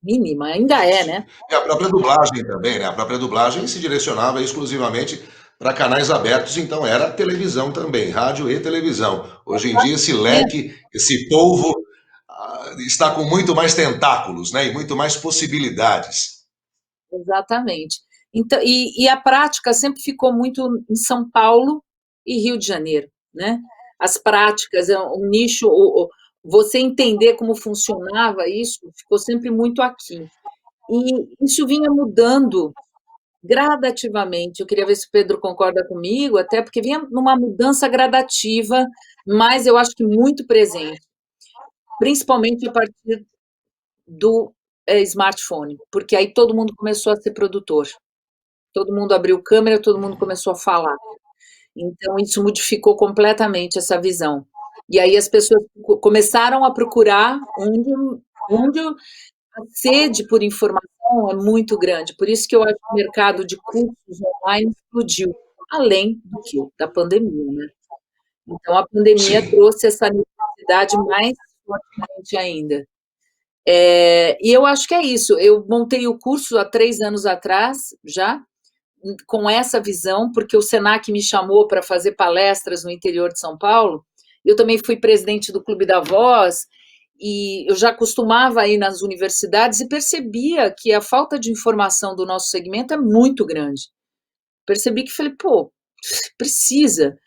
mínima, ainda é, né? E a própria dublagem também, né? A própria dublagem se direcionava exclusivamente para canais abertos, então era televisão também, rádio e televisão. Hoje em dia esse leque, esse polvo está com muito mais tentáculos, né? E muito mais possibilidades. Exatamente. Então, e a prática sempre ficou muito em São Paulo e Rio de Janeiro, né? As práticas, um nicho, você entender como funcionava isso, ficou sempre muito aqui. E isso vinha mudando gradativamente. Eu queria ver se o Pedro concorda comigo, até porque vinha numa mudança gradativa, mas eu acho que muito presente, principalmente a partir do smartphone, porque aí todo mundo começou a ser produtor. Todo mundo abriu câmera, todo mundo começou a falar. Então, isso modificou completamente essa visão. E aí as pessoas começaram a procurar onde a sede por informação é muito grande. Por isso que eu acho que o mercado de cursos online explodiu, além do que? Da pandemia, né? Então, a pandemia trouxe essa necessidade mais fortemente ainda. E eu acho que é isso. Eu montei o curso há 3 anos atrás, já, com essa visão, porque o Senac me chamou para fazer palestras no interior de São Paulo. Eu também fui presidente do Clube da Voz, e eu já costumava ir nas universidades e percebia que a falta de informação do nosso segmento é muito grande. Percebi que falei, pô, precisa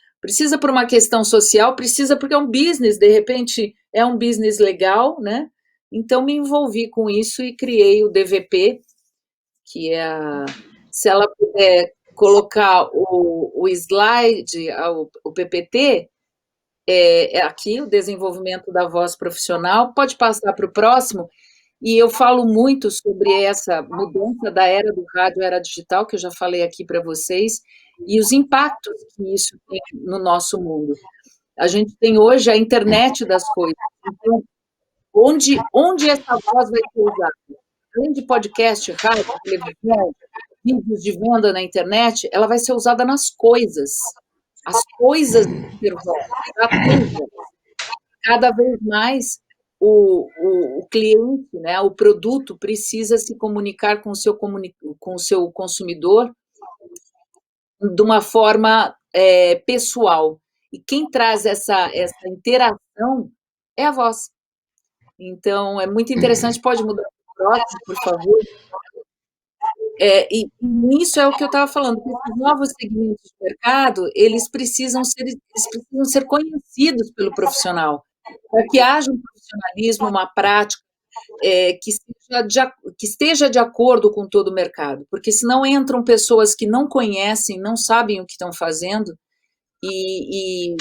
por uma questão social, precisa porque é um business, de repente é um business legal, né? Então me envolvi com isso e criei o DVP, que é se ela puder colocar o slide, o PPT, é aqui o desenvolvimento da voz profissional, pode passar para o próximo, e eu falo muito sobre essa mudança da era do rádio, era digital, que eu já falei aqui para vocês, e os impactos que isso tem no nosso mundo. A gente tem hoje a internet das coisas, então, onde essa voz vai ser usada? Além de podcast, rádio, televisão, vídeos de venda na internet, ela vai ser usada nas coisas. As coisas cada vez mais o cliente, né, o produto precisa se comunicar com o seu consumidor de uma forma pessoal. E quem traz essa interação é a voz. Então, é muito interessante, pode mudar para o próximo, por favor. E isso é o que eu estava falando, esses novos segmentos de mercado, eles precisam ser conhecidos pelo profissional, para que haja um profissionalismo, uma prática que esteja de acordo com todo o mercado, porque senão entram pessoas que não conhecem, não sabem o que estão fazendo e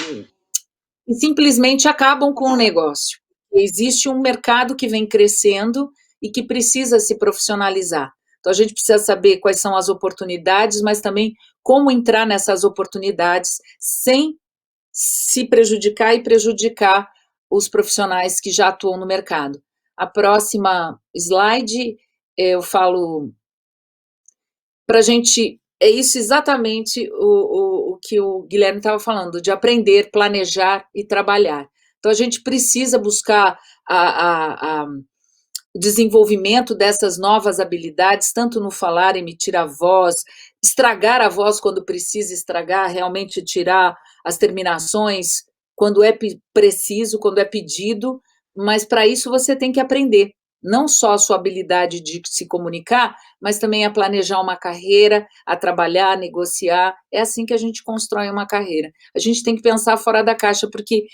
simplesmente acabam com o negócio. Existe um mercado que vem crescendo e que precisa se profissionalizar. Então, a gente precisa saber quais são as oportunidades, mas também como entrar nessas oportunidades sem se prejudicar e prejudicar os profissionais que já atuam no mercado. A próxima slide, eu falo para a gente, é isso exatamente o que o Guilherme estava falando, de aprender, planejar e trabalhar. Então, a gente precisa buscar o desenvolvimento dessas novas habilidades, tanto no falar, emitir a voz, estragar a voz quando precisa estragar, realmente tirar as terminações quando é preciso, quando é pedido, mas para isso você tem que aprender, não só a sua habilidade de se comunicar, mas também a planejar uma carreira, a trabalhar, a negociar, é assim que a gente constrói uma carreira. A gente tem que pensar fora da caixa, porque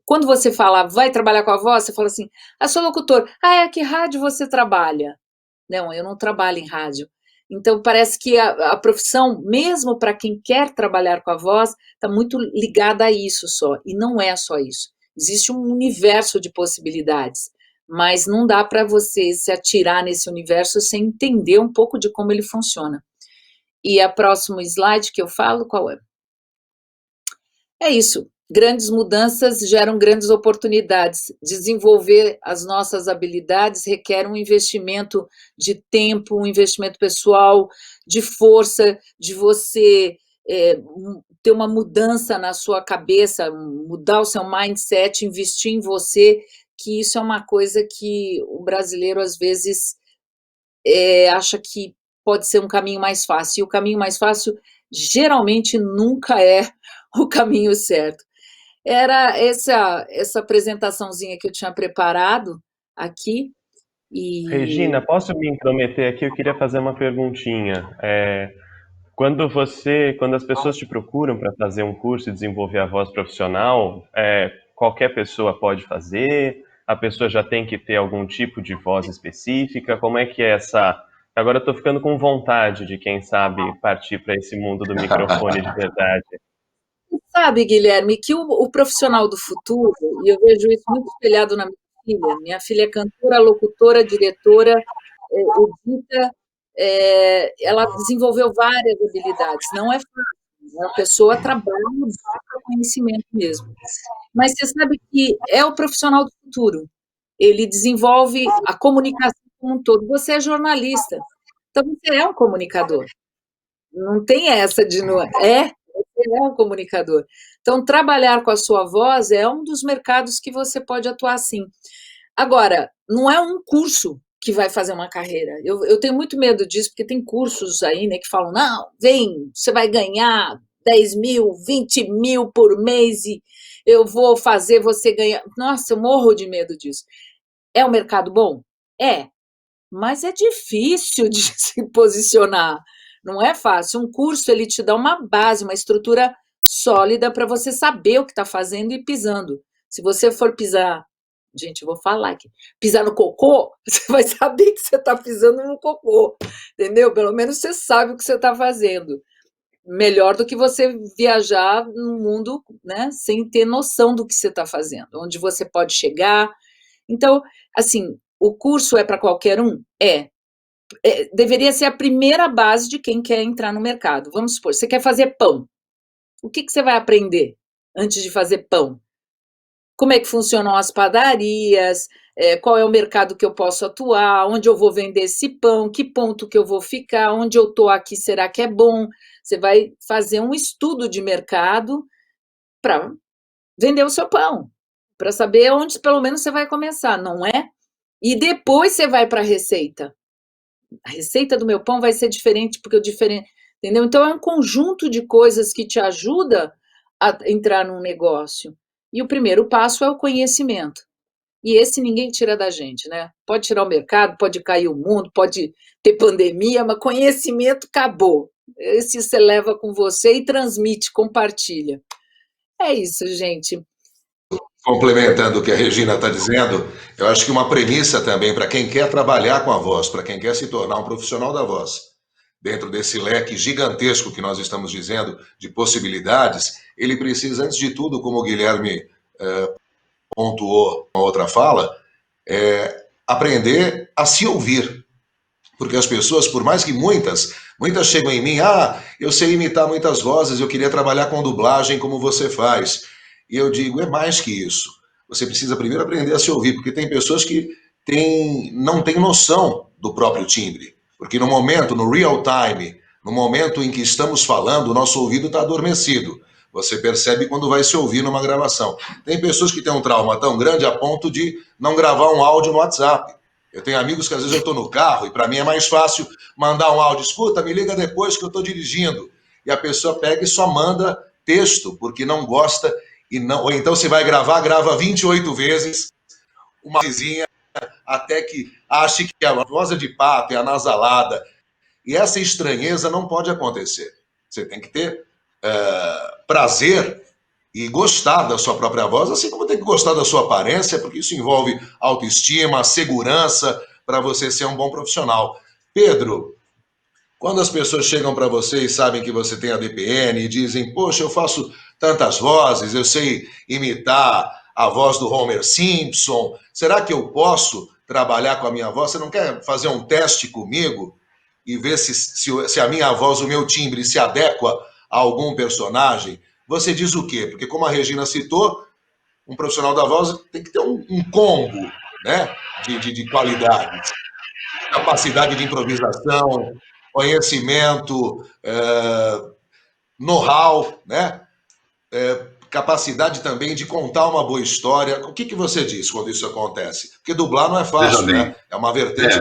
quando você fala, vai trabalhar com a voz, você fala assim, sou locutor. Que rádio você trabalha? Não, eu não trabalho em rádio. Então, parece que a profissão, mesmo para quem quer trabalhar com a voz, está muito ligada a isso só, e não é só isso. Existe um universo de possibilidades, mas não dá para você se atirar nesse universo sem entender um pouco de como ele funciona. E a próximo slide que eu falo, qual é? É isso. Grandes mudanças geram grandes oportunidades. Desenvolver as nossas habilidades requer um investimento de tempo, um investimento pessoal, de força, de você ter uma mudança na sua cabeça, mudar o seu mindset, investir em você, que isso é uma coisa que o brasileiro, às vezes, acha que pode ser um caminho mais fácil. E o caminho mais fácil, geralmente, nunca é o caminho certo. Era essa apresentaçãozinha que eu tinha preparado aqui. Regina, posso me intrometer aqui? Eu queria fazer uma perguntinha. Quando as pessoas te procuram para fazer um curso e desenvolver a voz profissional, qualquer pessoa pode fazer? A pessoa já tem que ter algum tipo de voz específica? Como é que é essa... Agora eu estou ficando com vontade de, quem sabe, partir para esse mundo do microfone de verdade. Sabe, Guilherme, que o profissional do futuro, e eu vejo isso muito espelhado na minha filha é cantora, locutora, diretora, edita, ela desenvolveu várias habilidades, não é fácil, a pessoa trabalha e busca conhecimento mesmo. Mas você sabe que é o profissional do futuro, ele desenvolve a comunicação como um todo. Você é jornalista, então você é um comunicador. Não tem essa de não você é um comunicador. Então, trabalhar com a sua voz é um dos mercados que você pode atuar sim. Agora, não é um curso que vai fazer uma carreira. Eu tenho muito medo disso, porque tem cursos aí, né, que falam, não, vem, você vai ganhar 10 mil, 20 mil por mês e eu vou fazer você ganhar. Nossa, eu morro de medo disso. É um mercado bom? É, mas é difícil de se posicionar. Não é fácil. Um curso, ele te dá uma base, uma estrutura sólida para você saber o que está fazendo e pisando. Se você for pisar, gente, eu vou falar aqui, pisar no cocô, você vai saber que você está pisando no cocô, entendeu? Pelo menos você sabe o que você está fazendo. Melhor do que você viajar no mundo, né, sem ter noção do que você está fazendo, onde você pode chegar. Então, assim, o curso é para qualquer um? Deveria ser a primeira base de quem quer entrar no mercado. Vamos supor, você quer fazer pão. O que você vai aprender antes de fazer pão? Como é que funcionam as padarias, qual é o mercado que eu posso atuar, onde eu vou vender esse pão, que ponto que eu vou ficar, onde eu estou aqui, será que é bom? Você vai fazer um estudo de mercado para vender o seu pão, para saber onde pelo menos você vai começar, não é? E depois você vai para a receita. A receita do meu pão vai ser diferente, porque entendeu? Então, é um conjunto de coisas que te ajuda a entrar num negócio. E o primeiro passo é o conhecimento. E esse ninguém tira da gente, né? Pode tirar o mercado, pode cair o mundo, pode ter pandemia, mas conhecimento acabou. Esse você leva com você e transmite, compartilha. É isso, gente. Complementando o que a Regina está dizendo, eu acho que uma premissa também para quem quer trabalhar com a voz, para quem quer se tornar um profissional da voz, dentro desse leque gigantesco que nós estamos dizendo de possibilidades, ele precisa, antes de tudo, como o Guilherme pontuou uma outra fala, aprender a se ouvir. Porque as pessoas, por mais que muitas chegam em mim, eu sei imitar muitas vozes, eu queria trabalhar com dublagem como você faz. E eu digo, é mais que isso. Você precisa primeiro aprender a se ouvir, porque tem pessoas que não têm noção do próprio timbre. Porque no momento, no real time, no momento em que estamos falando, o nosso ouvido está adormecido. Você percebe quando vai se ouvir numa gravação. Tem pessoas que têm um trauma tão grande a ponto de não gravar um áudio no WhatsApp. Eu tenho amigos que às vezes eu estou no carro e para mim é mais fácil mandar um áudio. Escuta, me liga depois que eu estou dirigindo. E a pessoa pega e só manda texto, porque não gosta. Ou então se vai gravar, grava 28 vezes uma vizinha até que ache que a voz é de pato, é anasalada. E essa estranheza não pode acontecer. Você tem que ter prazer e gostar da sua própria voz, assim como tem que gostar da sua aparência, porque isso envolve autoestima, segurança, para você ser um bom profissional. Pedro, Quando as pessoas chegam para você e sabem que você tem a DPN e dizem, poxa, eu faço tantas vozes, eu sei imitar a voz do Homer Simpson, será que eu posso trabalhar com a minha voz? Você não quer fazer um teste comigo e ver se a minha voz, o meu timbre se adequa a algum personagem? Você diz o quê? Porque como a Regina citou, um profissional da voz tem que ter um combo, né, de qualidades. Capacidade de improvisação, conhecimento, know-how, né? Capacidade também de contar uma boa história. O que você diz quando isso acontece? Porque dublar não é fácil, né? É uma vertente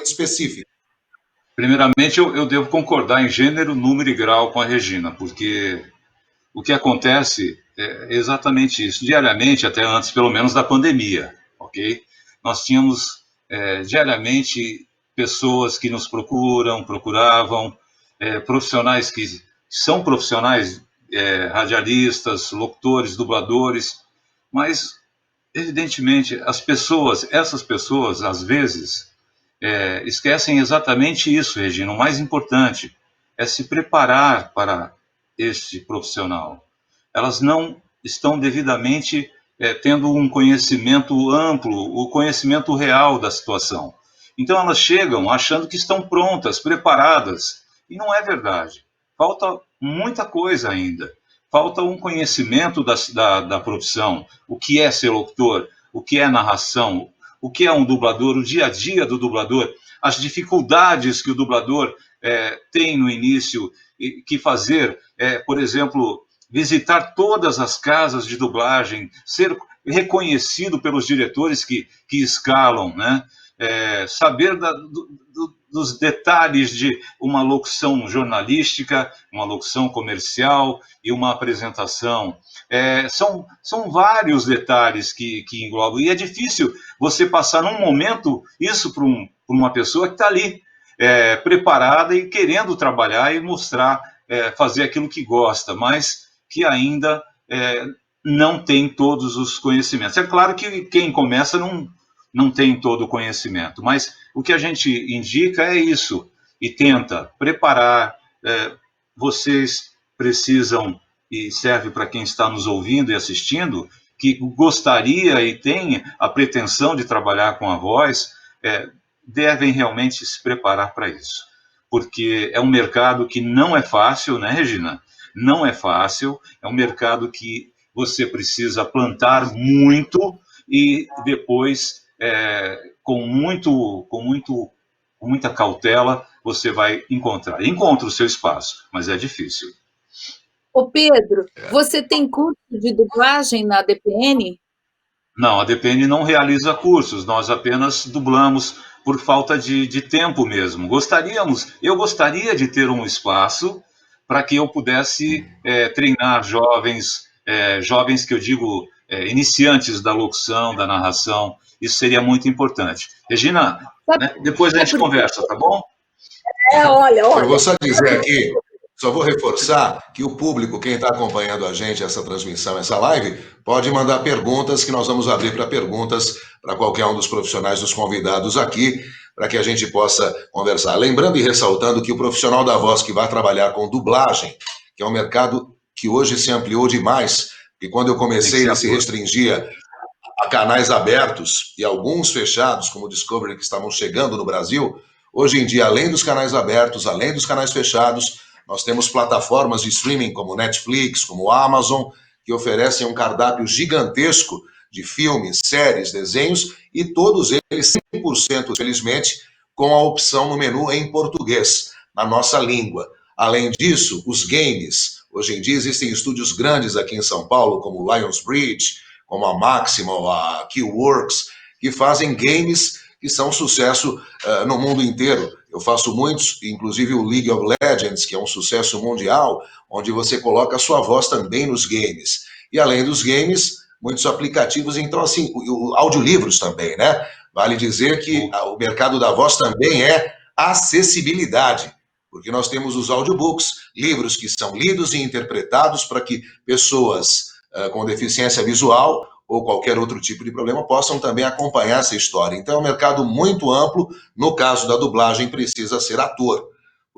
específica. Primeiramente, eu devo concordar em gênero, número e grau com a Regina, porque o que acontece é exatamente isso. Diariamente, até antes, pelo menos, da pandemia, ok? Nós tínhamos diariamente pessoas que nos procuravam, profissionais que são profissionais, radialistas, locutores, dubladores, mas, evidentemente, essas pessoas, às vezes, esquecem exatamente isso, Regina. O mais importante é se preparar para este profissional. Elas não estão devidamente tendo um conhecimento amplo, o conhecimento real da situação. Então elas chegam achando que estão prontas, preparadas, e não é verdade. Falta muita coisa ainda. Falta um conhecimento da profissão, o que é ser locutor, o que é narração, o que é um dublador, o dia a dia do dublador, as dificuldades que o dublador tem no início, que fazer, por exemplo, visitar todas as casas de dublagem, ser reconhecido pelos diretores que escalam, né? Saber dos detalhes de uma locução jornalística, uma locução comercial e uma apresentação. São vários detalhes que englobam, e é difícil você passar num momento isso para uma pessoa que está ali, preparada e querendo trabalhar e mostrar, fazer aquilo que gosta, mas que ainda não tem todos os conhecimentos. É claro que quem começa não tem todo o conhecimento, mas o que a gente indica é isso, e tenta preparar. Vocês precisam, e serve para quem está nos ouvindo e assistindo, que gostaria e tem a pretensão de trabalhar com a voz, devem realmente se preparar para isso, porque é um mercado que não é fácil, né, Regina? Não é fácil, é um mercado que você precisa plantar muito e depois, com muita cautela, você vai encontra o seu espaço, mas é difícil. Ô Pedro, você tem curso de dublagem na DPN? Não, a DPN não realiza cursos, nós apenas dublamos por falta de tempo mesmo. Eu gostaria de ter um espaço para que eu pudesse treinar jovens que eu digo iniciantes da locução, da narração. Isso seria muito importante. Regina, né, depois a gente conversa, tá bom? Olha. Eu vou só dizer aqui, só vou reforçar que o público, quem está acompanhando a gente, essa transmissão, essa live, pode mandar perguntas que nós vamos abrir para perguntas para qualquer um dos profissionais, dos convidados aqui, para que a gente possa conversar. Lembrando e ressaltando que o profissional da voz que vai trabalhar com dublagem, que é um mercado que hoje se ampliou demais, e quando eu comecei ele se restringia a canais abertos e alguns fechados, como o Discovery, que estavam chegando no Brasil. Hoje em dia, além dos canais abertos, além dos canais fechados, nós temos plataformas de streaming como Netflix, como Amazon, que oferecem um cardápio gigantesco de filmes, séries, desenhos, e todos eles 100%, felizmente, com a opção no menu em português, na nossa língua. Além disso, os games. Hoje em dia existem estúdios grandes aqui em São Paulo, como o Lionsbridge, como a Maximal, a Keyworks, que fazem games que são sucesso no mundo inteiro. Eu faço muitos, inclusive o League of Legends, que é um sucesso mundial, onde você coloca a sua voz também nos games. E além dos games, muitos aplicativos, então assim, audiolivros também, né? Vale dizer que o mercado da voz também é acessibilidade, porque nós temos os audiobooks, livros que são lidos e interpretados para que pessoas com deficiência visual ou qualquer outro tipo de problema possam também acompanhar essa história. Então é um mercado muito amplo. No caso da dublagem, precisa ser ator,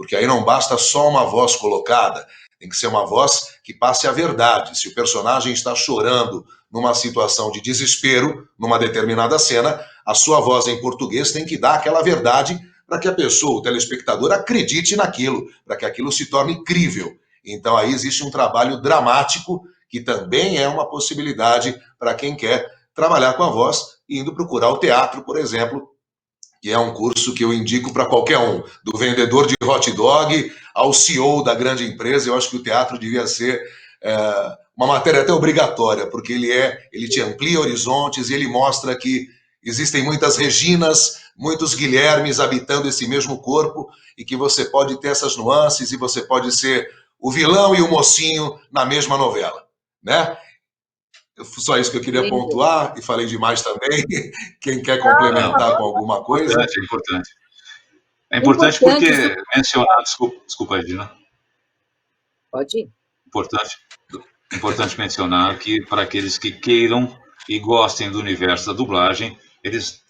porque aí não basta só uma voz colocada, tem que ser uma voz que passe a verdade. Se o personagem está chorando numa situação de desespero, numa determinada cena, a sua voz em português tem que dar aquela verdade para que a pessoa, o telespectador, acredite naquilo, para que aquilo se torne crível. Então aí existe um trabalho dramático que também é uma possibilidade para quem quer trabalhar com a voz, indo procurar o teatro, por exemplo, que é um curso que eu indico para qualquer um, do vendedor de hot dog ao CEO da grande empresa. Eu acho que o teatro devia ser uma matéria até obrigatória, porque ele te amplia horizontes e ele mostra que existem muitas Reginas, muitos Guilhermes habitando esse mesmo corpo e que você pode ter essas nuances e você pode ser o vilão e o mocinho na mesma novela, né? Só isso que eu queria pontuar, e falei demais também. Quem quer complementar com alguma coisa? É importante. É importante porque mencionar... Desculpa, Edina. Pode ir. Importante mencionar que para aqueles que queiram e gostem do universo da dublagem, eles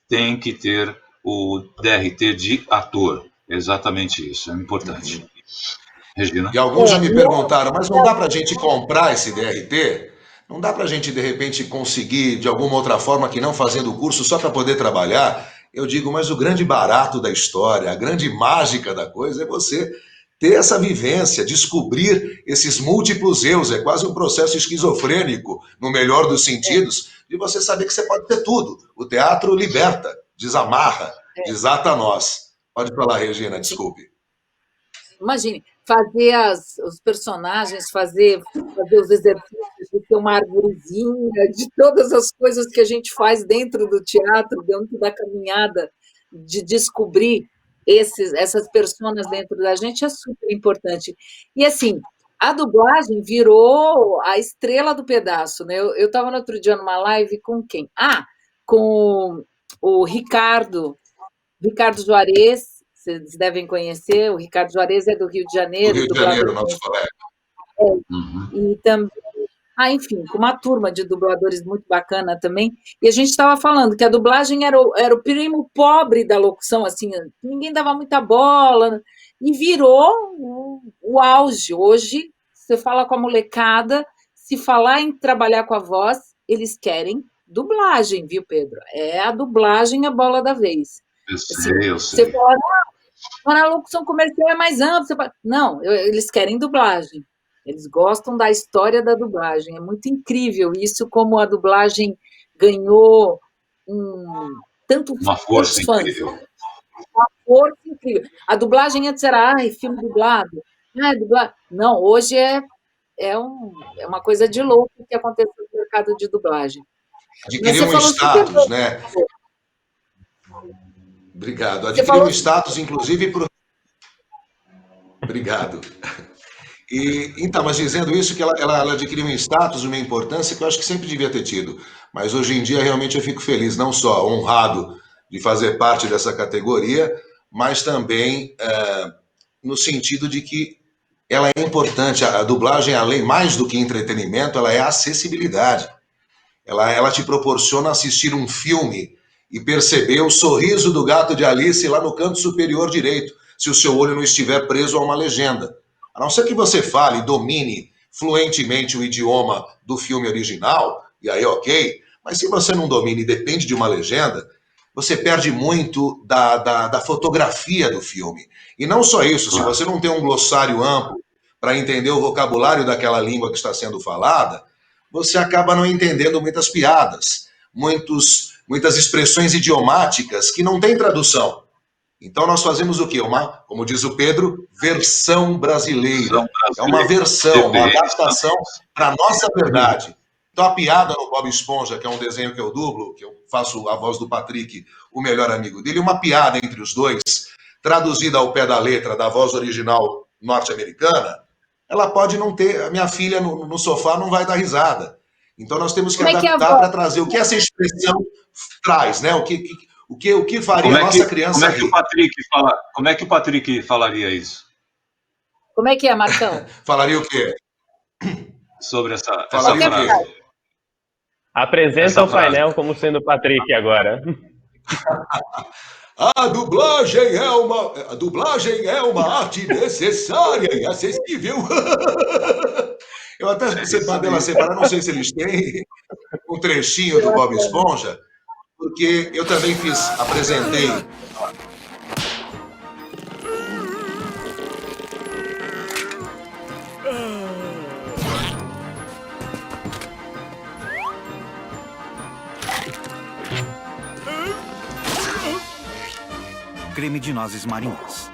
têm que ter o DRT de ator. Exatamente isso, é importante. Regina? E alguns já me perguntaram, mas não dá para a gente comprar esse DRT? Não dá para a gente, de repente, conseguir de alguma outra forma que não fazendo o curso só para poder trabalhar? Eu digo, mas o grande barato da história, a grande mágica da coisa é você ter essa vivência, descobrir esses múltiplos eus. É quase um processo esquizofrênico, no melhor dos sentidos, de você saber que você pode ter tudo. O teatro liberta, desamarra, desata nós. Pode falar, Regina, desculpe. Imagine, fazer os personagens, fazer os exercícios, de ter uma arvorezinha, de todas as coisas que a gente faz dentro do teatro, dentro da caminhada, de descobrir essas personas dentro da gente é super importante. E, assim, a dublagem virou a estrela do pedaço, né? Eu estava no outro dia numa live com quem? Com o Ricardo Juarez. Vocês devem conhecer, o Ricardo Juarez é do Rio de Janeiro. Do Rio de Janeiro, nosso colega. E também, enfim, com uma turma de dubladores muito bacana também. E a gente estava falando que a dublagem era o primo pobre da locução, assim, ninguém dava muita bola, e virou o auge. Hoje, você fala com a molecada, se falar em trabalhar com a voz, eles querem dublagem, viu, Pedro? É a dublagem a bola da vez. Eu sei. Você fala, a locução comercial é mais ampla. Não, eles querem dublagem. Eles gostam da história da dublagem. É muito incrível isso, como a dublagem ganhou uma força incrível. Uma força incrível. A dublagem antes era, filme dublado. Dublado. Não, hoje é uma coisa de louco que aconteceu no mercado de dublagem. Adquiriu um status, né? Obrigado. Adquiriu um status, inclusive, Obrigado. Então, mas dizendo isso, que ela adquiriu um status, uma importância que eu acho que sempre devia ter tido. Mas hoje em dia, realmente, eu fico feliz, não só honrado de fazer parte dessa categoria, mas também no sentido de que ela é importante. A dublagem, além mais do que entretenimento, ela é acessibilidade. Ela te proporciona assistir um filme e perceber o sorriso do gato de Alice lá no canto superior direito, se o seu olho não estiver preso a uma legenda. A não ser que você fale e domine fluentemente o idioma do filme original, e aí ok, mas se você não domina e depende de uma legenda, você perde muito da fotografia do filme. E não só isso, se você não tem um glossário amplo para entender o vocabulário daquela língua que está sendo falada, você acaba não entendendo muitas piadas, muitas expressões idiomáticas que não têm tradução. Então nós fazemos o quê? Como diz o Pedro, versão brasileira. É uma versão, uma adaptação para a nossa verdade. Então a piada no Bob Esponja, que é um desenho que eu dublo, que eu faço a voz do Patrick, o melhor amigo dele, uma piada entre os dois, traduzida ao pé da letra da voz original norte-americana, ela pode não ter, a minha filha no sofá não vai dar risada. Então nós temos que adaptar para trazer o que essa expressão traz, né? O que faria a nossa criança como é que o Patrick falaria isso? Como é que é, Marcão? Falaria o quê? Sobre essa frase. Apresenta o painel como sendo o Patrick agora. A dublagem é uma arte necessária e acessível. Eu até mandei ela separar, não sei se eles têm um trechinho do Bob Esponja, porque eu também apresentei. Creme de nozes marinhas.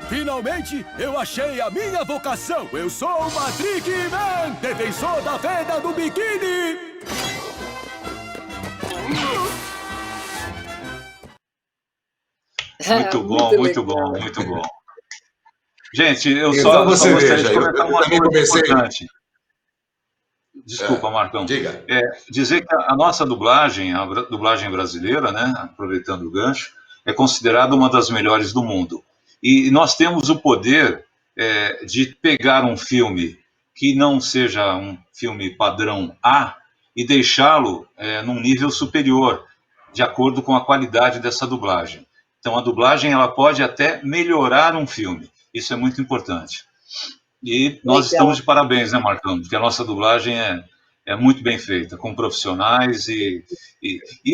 Finalmente, eu achei a minha vocação. Eu sou o Patrick Man, defensor da venda do biquíni. Muito bom, muito bom, muito bom. Gente, eu então só você gostaria veja, de comentar uma também coisa comecei. importante. Desculpa, Marcão. Diga. Dizer que a nossa dublagem, a dublagem brasileira, né, aproveitando o gancho, é considerada uma das melhores do mundo. E nós temos o poder de pegar um filme que não seja um filme padrão A e deixá-lo num nível superior, de acordo com a qualidade dessa dublagem. Então, a dublagem ela pode até melhorar um filme. Isso é muito importante. E nós estamos de parabéns, né, Marcão? Porque a nossa dublagem é muito bem feita, com profissionais e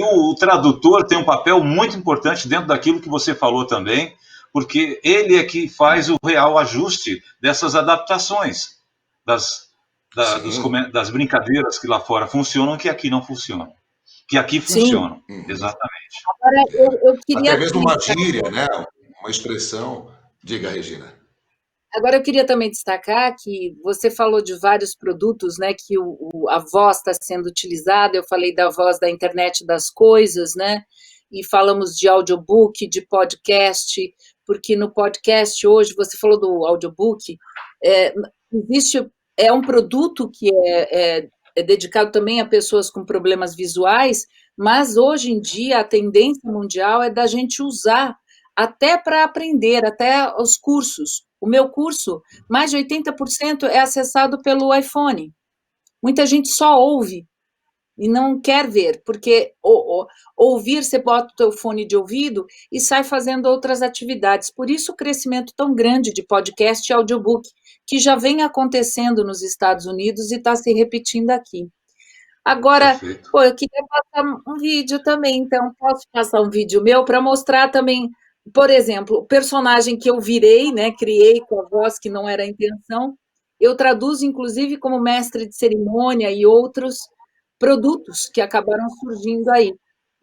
o tradutor tem um papel muito importante dentro daquilo que você falou também, porque ele é que faz o real ajuste dessas adaptações, das brincadeiras que lá fora funcionam, que aqui não funcionam. Que aqui funcionam, exatamente. Agora, eu queria... Até mesmo uma gíria, né? Uma expressão. Diga, Regina. Agora, eu queria também destacar que você falou de vários produtos, né, que a voz está sendo utilizada. Eu falei da voz da internet das coisas, né, e falamos de audiobook, de podcast, porque no podcast hoje, você falou do audiobook, é um produto que é dedicado também a pessoas com problemas visuais, mas hoje em dia a tendência mundial é da gente usar até para aprender, até os cursos. O meu curso, mais de 80% é acessado pelo iPhone. Muita gente só ouve e não quer ver, porque ouvir, você bota o teu fone de ouvido e sai fazendo outras atividades. Por isso o crescimento tão grande de podcast e audiobook, que já vem acontecendo nos Estados Unidos e está se repetindo aqui. Agora, eu queria passar um vídeo também, então posso passar um vídeo meu para mostrar também. Por exemplo, o personagem que eu virei, né, criei com a voz que não era a intenção, eu traduzo, inclusive, como mestre de cerimônia e outros produtos que acabaram surgindo aí.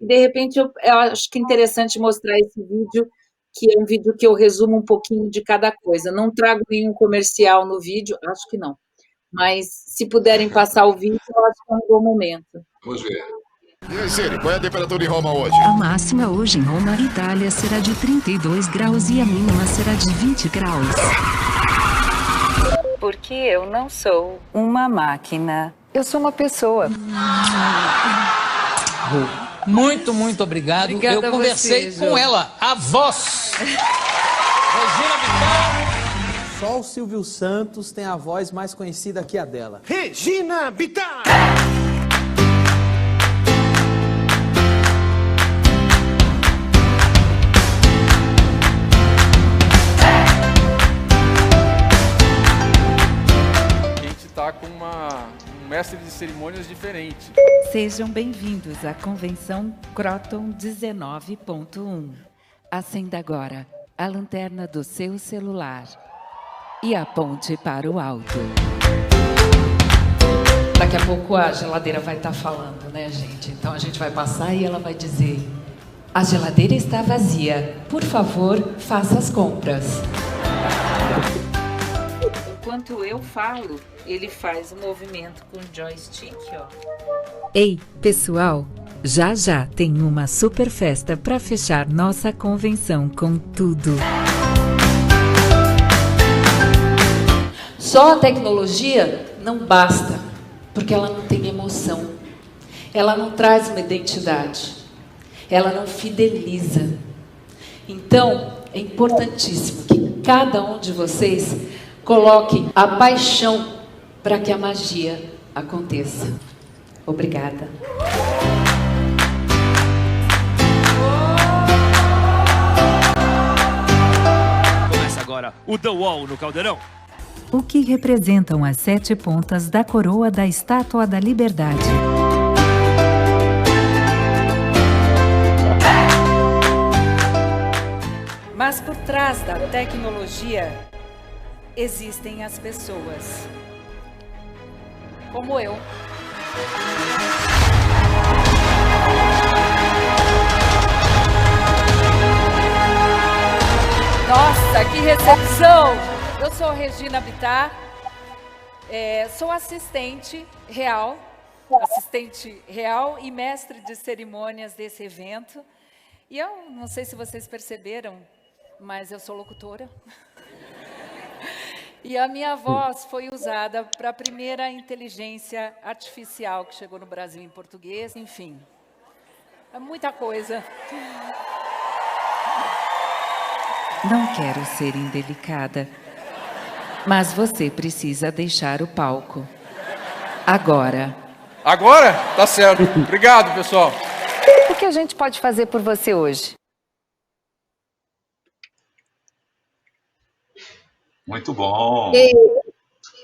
E, de repente, eu acho que é interessante mostrar esse vídeo, que é um vídeo que eu resumo um pouquinho de cada coisa. Não trago nenhum comercial no vídeo, acho que não. Mas, se puderem passar o vídeo, eu acho que é um bom momento. Vamos ver. E aí, Siri, qual é a temperatura em Roma hoje? A máxima hoje em Roma, Itália, será de 32 graus e a mínima será de 20 graus. Porque eu não sou uma máquina. Eu sou uma pessoa. Muito, muito obrigado. Obrigada eu conversei com ela, a voz. Regina Bittar. Só o Silvio Santos tem a voz mais conhecida que a dela. Regina Bittar. Com um mestre de cerimônias diferente. Sejam bem-vindos à Convenção Croton 19.1. Acenda agora a lanterna do seu celular e aponte para o alto. Daqui a pouco a geladeira vai estar falando, né, gente? Então a gente vai passar e ela vai dizer: a geladeira está vazia, por favor, faça as compras. Enquanto eu falo, ele faz o movimento com o joystick, ó. Ei, pessoal, já tem uma super festa para fechar nossa convenção com tudo. Só a tecnologia não basta, porque ela não tem emoção. Ela não traz uma identidade. Ela não fideliza. Então, é importantíssimo que cada um de vocês coloque a paixão para que a magia aconteça. Obrigada. agora o The Wall no Caldeirão. O que representam as 7 pontas da coroa da Estátua da Liberdade? Mas por trás da tecnologia existem as pessoas. Como eu. Nossa, que recepção! Eu sou Regina Bittar, sou assistente real e mestre de cerimônias desse evento. E eu não sei se vocês perceberam, mas eu sou locutora. E a minha voz foi usada para a primeira inteligência artificial que chegou no Brasil em português, enfim. É muita coisa. Não quero ser indelicada, mas você precisa deixar o palco. Agora. Agora? Tá certo. Obrigado, pessoal. O que a gente pode fazer por você hoje? Muito bom.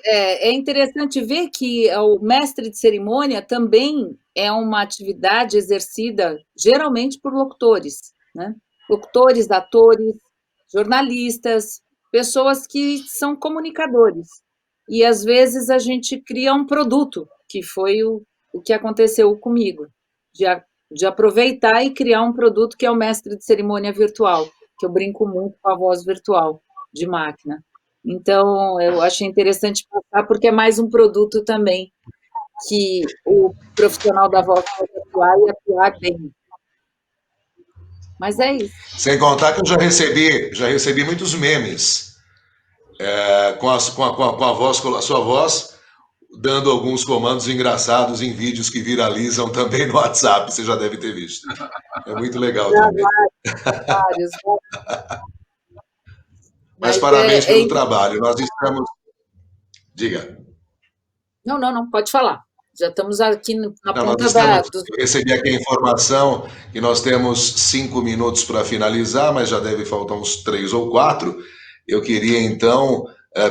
É interessante ver que o mestre de cerimônia também é uma atividade exercida geralmente por locutores, né? Locutores, atores, jornalistas, pessoas que são comunicadores. E, às vezes, a gente cria um produto, que foi o que aconteceu comigo, de aproveitar e criar um produto que é o mestre de cerimônia virtual, que eu brinco muito com a voz virtual de máquina. Então, eu achei interessante passar, porque é mais um produto também que o profissional da voz pode atuar e atuar bem. Mas é isso. Sem contar que eu já recebi muitos memes com a sua voz, dando alguns comandos engraçados em vídeos que viralizam também no WhatsApp, você já deve ter visto. É muito legal também. Vários. Mas parabéns pelo trabalho. Nós estamos... Diga. Não, pode falar. Já estamos aqui na ponta da... Eu recebi aqui a informação que nós temos 5 minutos para finalizar, mas já deve faltar uns 3 ou 4. Eu queria, então,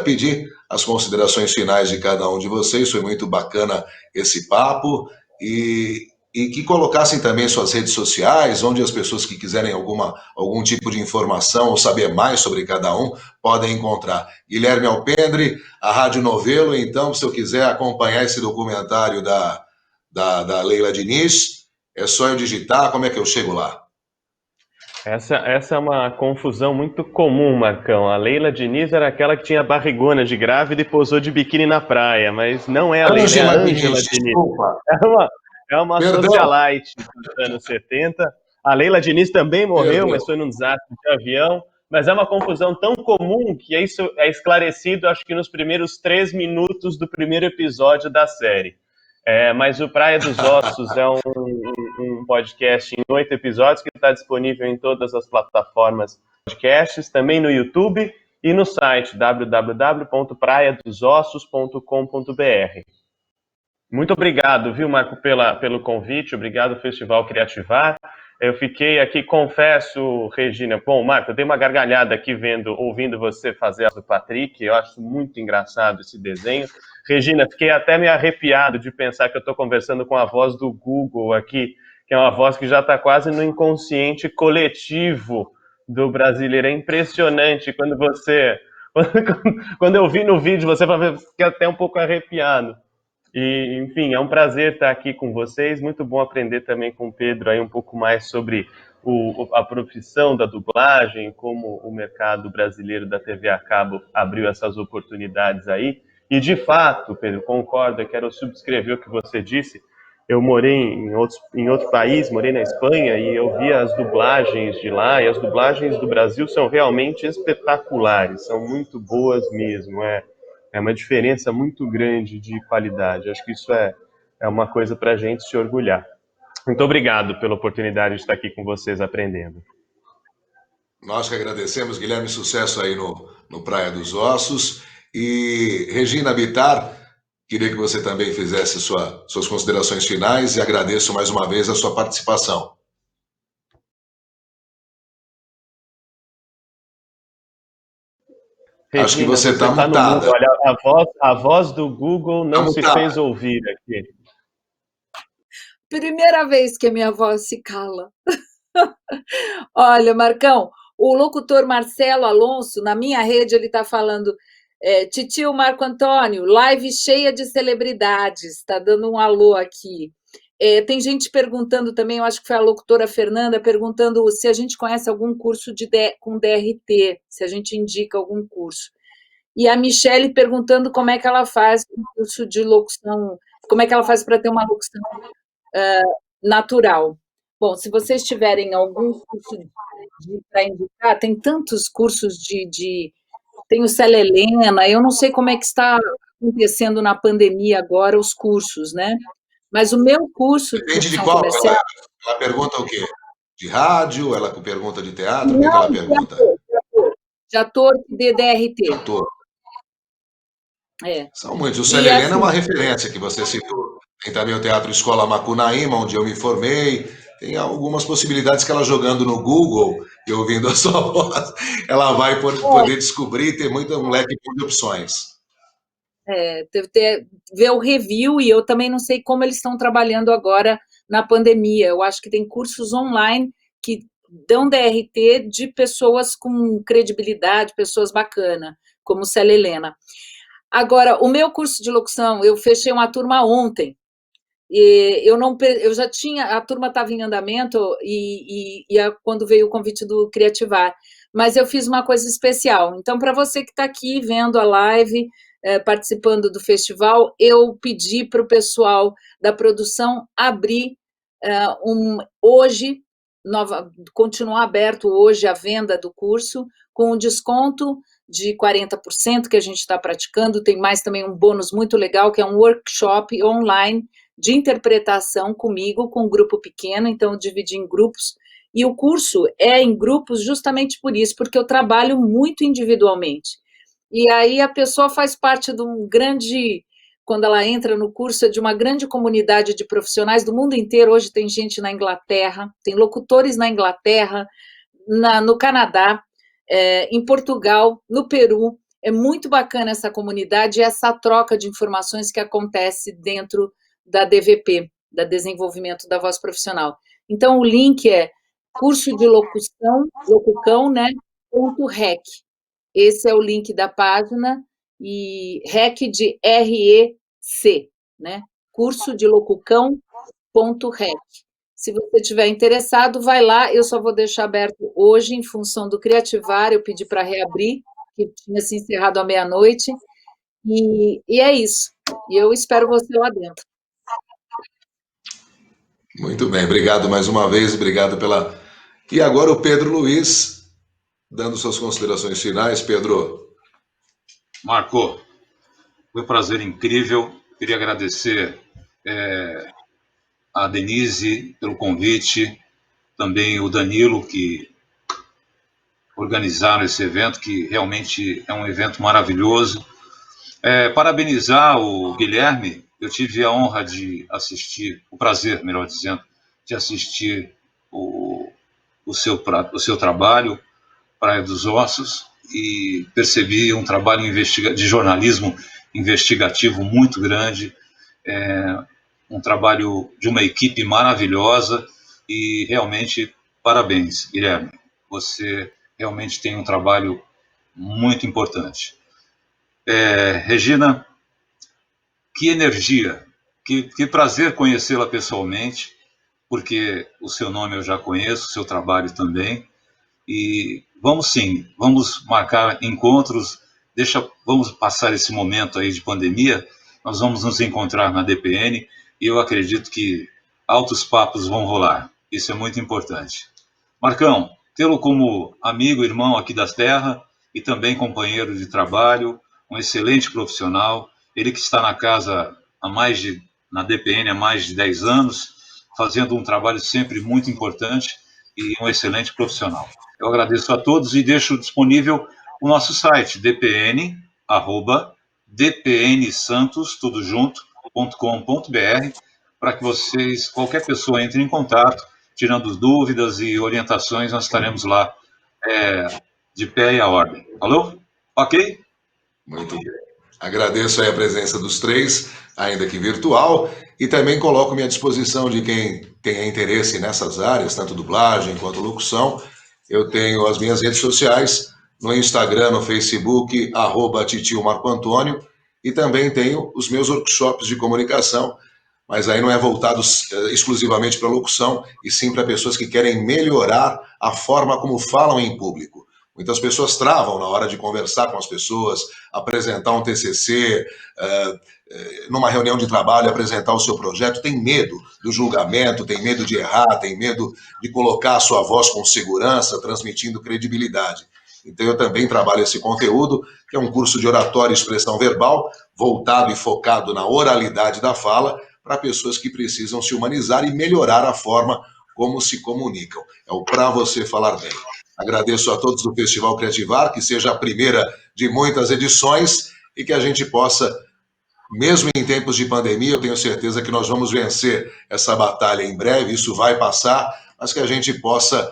pedir as considerações finais de cada um de vocês. Foi muito bacana esse papo. E que colocassem também suas redes sociais, onde as pessoas que quiserem algum tipo de informação ou saber mais sobre cada um, podem encontrar. Guilherme Alpendre, a Rádio Novelo, então, se eu quiser acompanhar esse documentário da Leila Diniz, é só eu digitar, como é que eu chego lá? Essa é uma confusão muito comum, Marcão. A Leila Diniz era aquela que tinha barrigona de grávida e posou de biquíni na praia, mas não é a Leila, é a Ângela Diniz. Desculpa. É uma socialite dos anos 70. A Leila Diniz também morreu, mas foi num desastre de avião. Mas é uma confusão tão comum que isso é esclarecido, acho que nos primeiros 3 minutos do primeiro episódio da série. Mas o Praia dos Ossos é um podcast em 8 episódios que está disponível em todas as plataformas de podcasts, também no YouTube e no site www.praiadosossos.com.br. Muito obrigado, viu, Marco, pelo convite. Obrigado, Festival Criativar. Eu fiquei aqui, confesso, Regina. Bom, Marco, eu dei uma gargalhada aqui ouvindo você fazer a do Patrick. Eu acho muito engraçado esse desenho. Regina, fiquei até meio arrepiado de pensar que eu estou conversando com a voz do Google aqui, que é uma voz que já está quase no inconsciente coletivo do brasileiro. É impressionante quando eu vi no vídeo, você fica até um pouco arrepiado. E, enfim, é um prazer estar aqui com vocês, muito bom aprender também com o Pedro aí um pouco mais sobre a profissão da dublagem, como o mercado brasileiro da TV a cabo abriu essas oportunidades aí. E, de fato, Pedro, concordo, eu quero subscrever o que você disse. Eu morei em outro país, morei na Espanha, e eu vi as dublagens de lá, e as dublagens do Brasil são realmente espetaculares, são muito boas mesmo, É uma diferença muito grande de qualidade. Acho que isso é uma coisa para a gente se orgulhar. Muito obrigado pela oportunidade de estar aqui com vocês aprendendo. Nós que agradecemos, Guilherme, sucesso aí no Praia dos Ossos. E Regina Bittar, queria que você também fizesse suas considerações finais e agradeço mais uma vez a sua participação. Regina, Acho que você está tá no mudo. mutada. Olha, a voz do Google não se fez ouvir aqui. Primeira vez que a minha voz se cala. Olha, Marcão, o locutor Marcelo Alonso, na minha rede, ele está falando, titio Marco Antônio, live cheia de celebridades, está dando um alô aqui. Tem gente perguntando também, eu acho que foi a locutora Fernanda, perguntando se a gente conhece algum curso com DRT, se a gente indica algum curso. E a Michele perguntando como é que ela faz um curso de locução, como é que ela faz para ter uma locução natural. Bom, se vocês tiverem algum curso para indicar, tem tantos cursos tem o Célia Helena, eu não sei como é que está acontecendo na pandemia agora os cursos, né? Mas o meu curso de Depende de locução qual. comercial... Ela pergunta o quê? De rádio? Ela pergunta de teatro? O que ela pergunta? De ator de DRT. De ator. São muitos. O E Célia Helena é uma assim, referência que você citou. Tem também o Teatro Escola Macunaíma, onde eu me formei. Tem algumas possibilidades que ela jogando no Google e ouvindo a sua voz, ela vai poder descobrir e ter um leque de opções. ver o review, e eu também não sei como eles estão trabalhando agora na pandemia. Eu acho que tem cursos online que dão DRT de pessoas com credibilidade, pessoas bacanas, como Célia Helena. Agora, o meu curso de locução, eu fechei uma turma ontem, e eu já tinha, a turma estava em andamento, quando veio o convite do Criativar, mas eu fiz uma coisa especial. Então, para você que está aqui vendo a live, participando do festival, eu pedi para o pessoal da produção abrir hoje, continuar aberto hoje a venda do curso, com um desconto de 40% que a gente está praticando. Tem mais também um bônus muito legal, que é um workshop online de interpretação comigo, com um grupo pequeno, então eu dividi em grupos, e o curso é em grupos justamente por isso, porque eu trabalho muito individualmente. E aí a pessoa faz parte de um grande, quando ela entra no curso, é de uma grande comunidade de profissionais do mundo inteiro. Hoje tem gente na Inglaterra, tem locutores na Inglaterra, no Canadá, em Portugal, no Peru. É muito bacana essa comunidade e essa troca de informações que acontece dentro da DVP, da Desenvolvimento da Voz Profissional. Então, o link é curso de locucão, né, .rec. Esse é o link da página, e REC de REC, né, curso de locucão.rec. Se você estiver interessado, vai lá. Eu só vou deixar aberto hoje, em função do Criativar, eu pedi para reabrir, que tinha se encerrado à meia-noite, e é isso. E eu espero você lá dentro. Muito bem, obrigado mais uma vez, obrigado pela... E agora o Pedro Luiz, dando suas considerações finais. Pedro. Marco, foi um prazer incrível. Queria agradecer a Denise pelo convite, também o Danilo, que organizaram esse evento, que realmente é um evento maravilhoso. Parabenizar o Guilherme. Eu tive a honra de assistir, o prazer, melhor dizendo, de assistir o seu trabalho, Praia dos Ossos, e percebi um trabalho de jornalismo investigativo muito grande, um trabalho de uma equipe maravilhosa, e realmente parabéns, Guilherme. Você realmente tem um trabalho muito importante. Regina, que energia, que prazer conhecê-la pessoalmente, porque o seu nome eu já conheço, o seu trabalho também, e vamos marcar encontros, vamos passar esse momento aí de pandemia, nós vamos nos encontrar na DPN, e eu acredito que altos papos vão rolar, isso é muito importante. Marcão, tê-lo como amigo, irmão aqui da terra, e também companheiro de trabalho, um excelente profissional, ele que está na casa na DPN há mais de 10 anos, fazendo um trabalho sempre muito importante e um excelente profissional. Eu agradeço a todos e deixo disponível o nosso site, dpn@dpnsantos.com.br, para que qualquer pessoa entre em contato, tirando dúvidas e orientações, nós estaremos lá de pé e à ordem. Falou? Ok? Muito bem. Agradeço aí a presença dos três, ainda que virtual, e também coloco-me à disposição de quem tenha interesse nessas áreas, tanto dublagem quanto locução. Eu tenho as minhas redes sociais, no Instagram, no Facebook, @titio Marco Antônio, e também tenho os meus workshops de comunicação, mas aí não é voltado exclusivamente para locução, e sim para pessoas que querem melhorar a forma como falam em público. Muitas pessoas travam na hora de conversar com as pessoas, apresentar um TCC, numa reunião de trabalho, apresentar o seu projeto, tem medo do julgamento, tem medo de errar, tem medo de colocar a sua voz com segurança, transmitindo credibilidade. Então eu também trabalho esse conteúdo, que é um curso de oratória e expressão verbal, voltado e focado na oralidade da fala, para pessoas que precisam se humanizar e melhorar a forma como se comunicam. É o Pra Você Falar Bem. Agradeço a todos do Festival Criativar, que seja a primeira de muitas edições e que a gente possa, mesmo em tempos de pandemia, eu tenho certeza que nós vamos vencer essa batalha em breve, isso vai passar, mas que a gente possa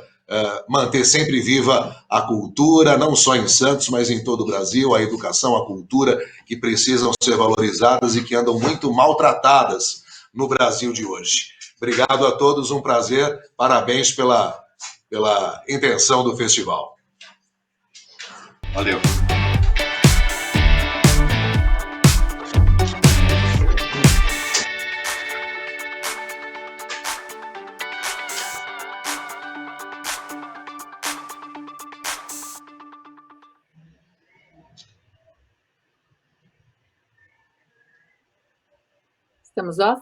manter sempre viva a cultura, não só em Santos, mas em todo o Brasil, a educação, a cultura, que precisam ser valorizadas e que andam muito maltratadas no Brasil de hoje. Obrigado a todos, um prazer, parabéns pela intenção do festival. Valeu. Estamos off?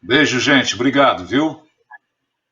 Beijo, gente. Obrigado, viu?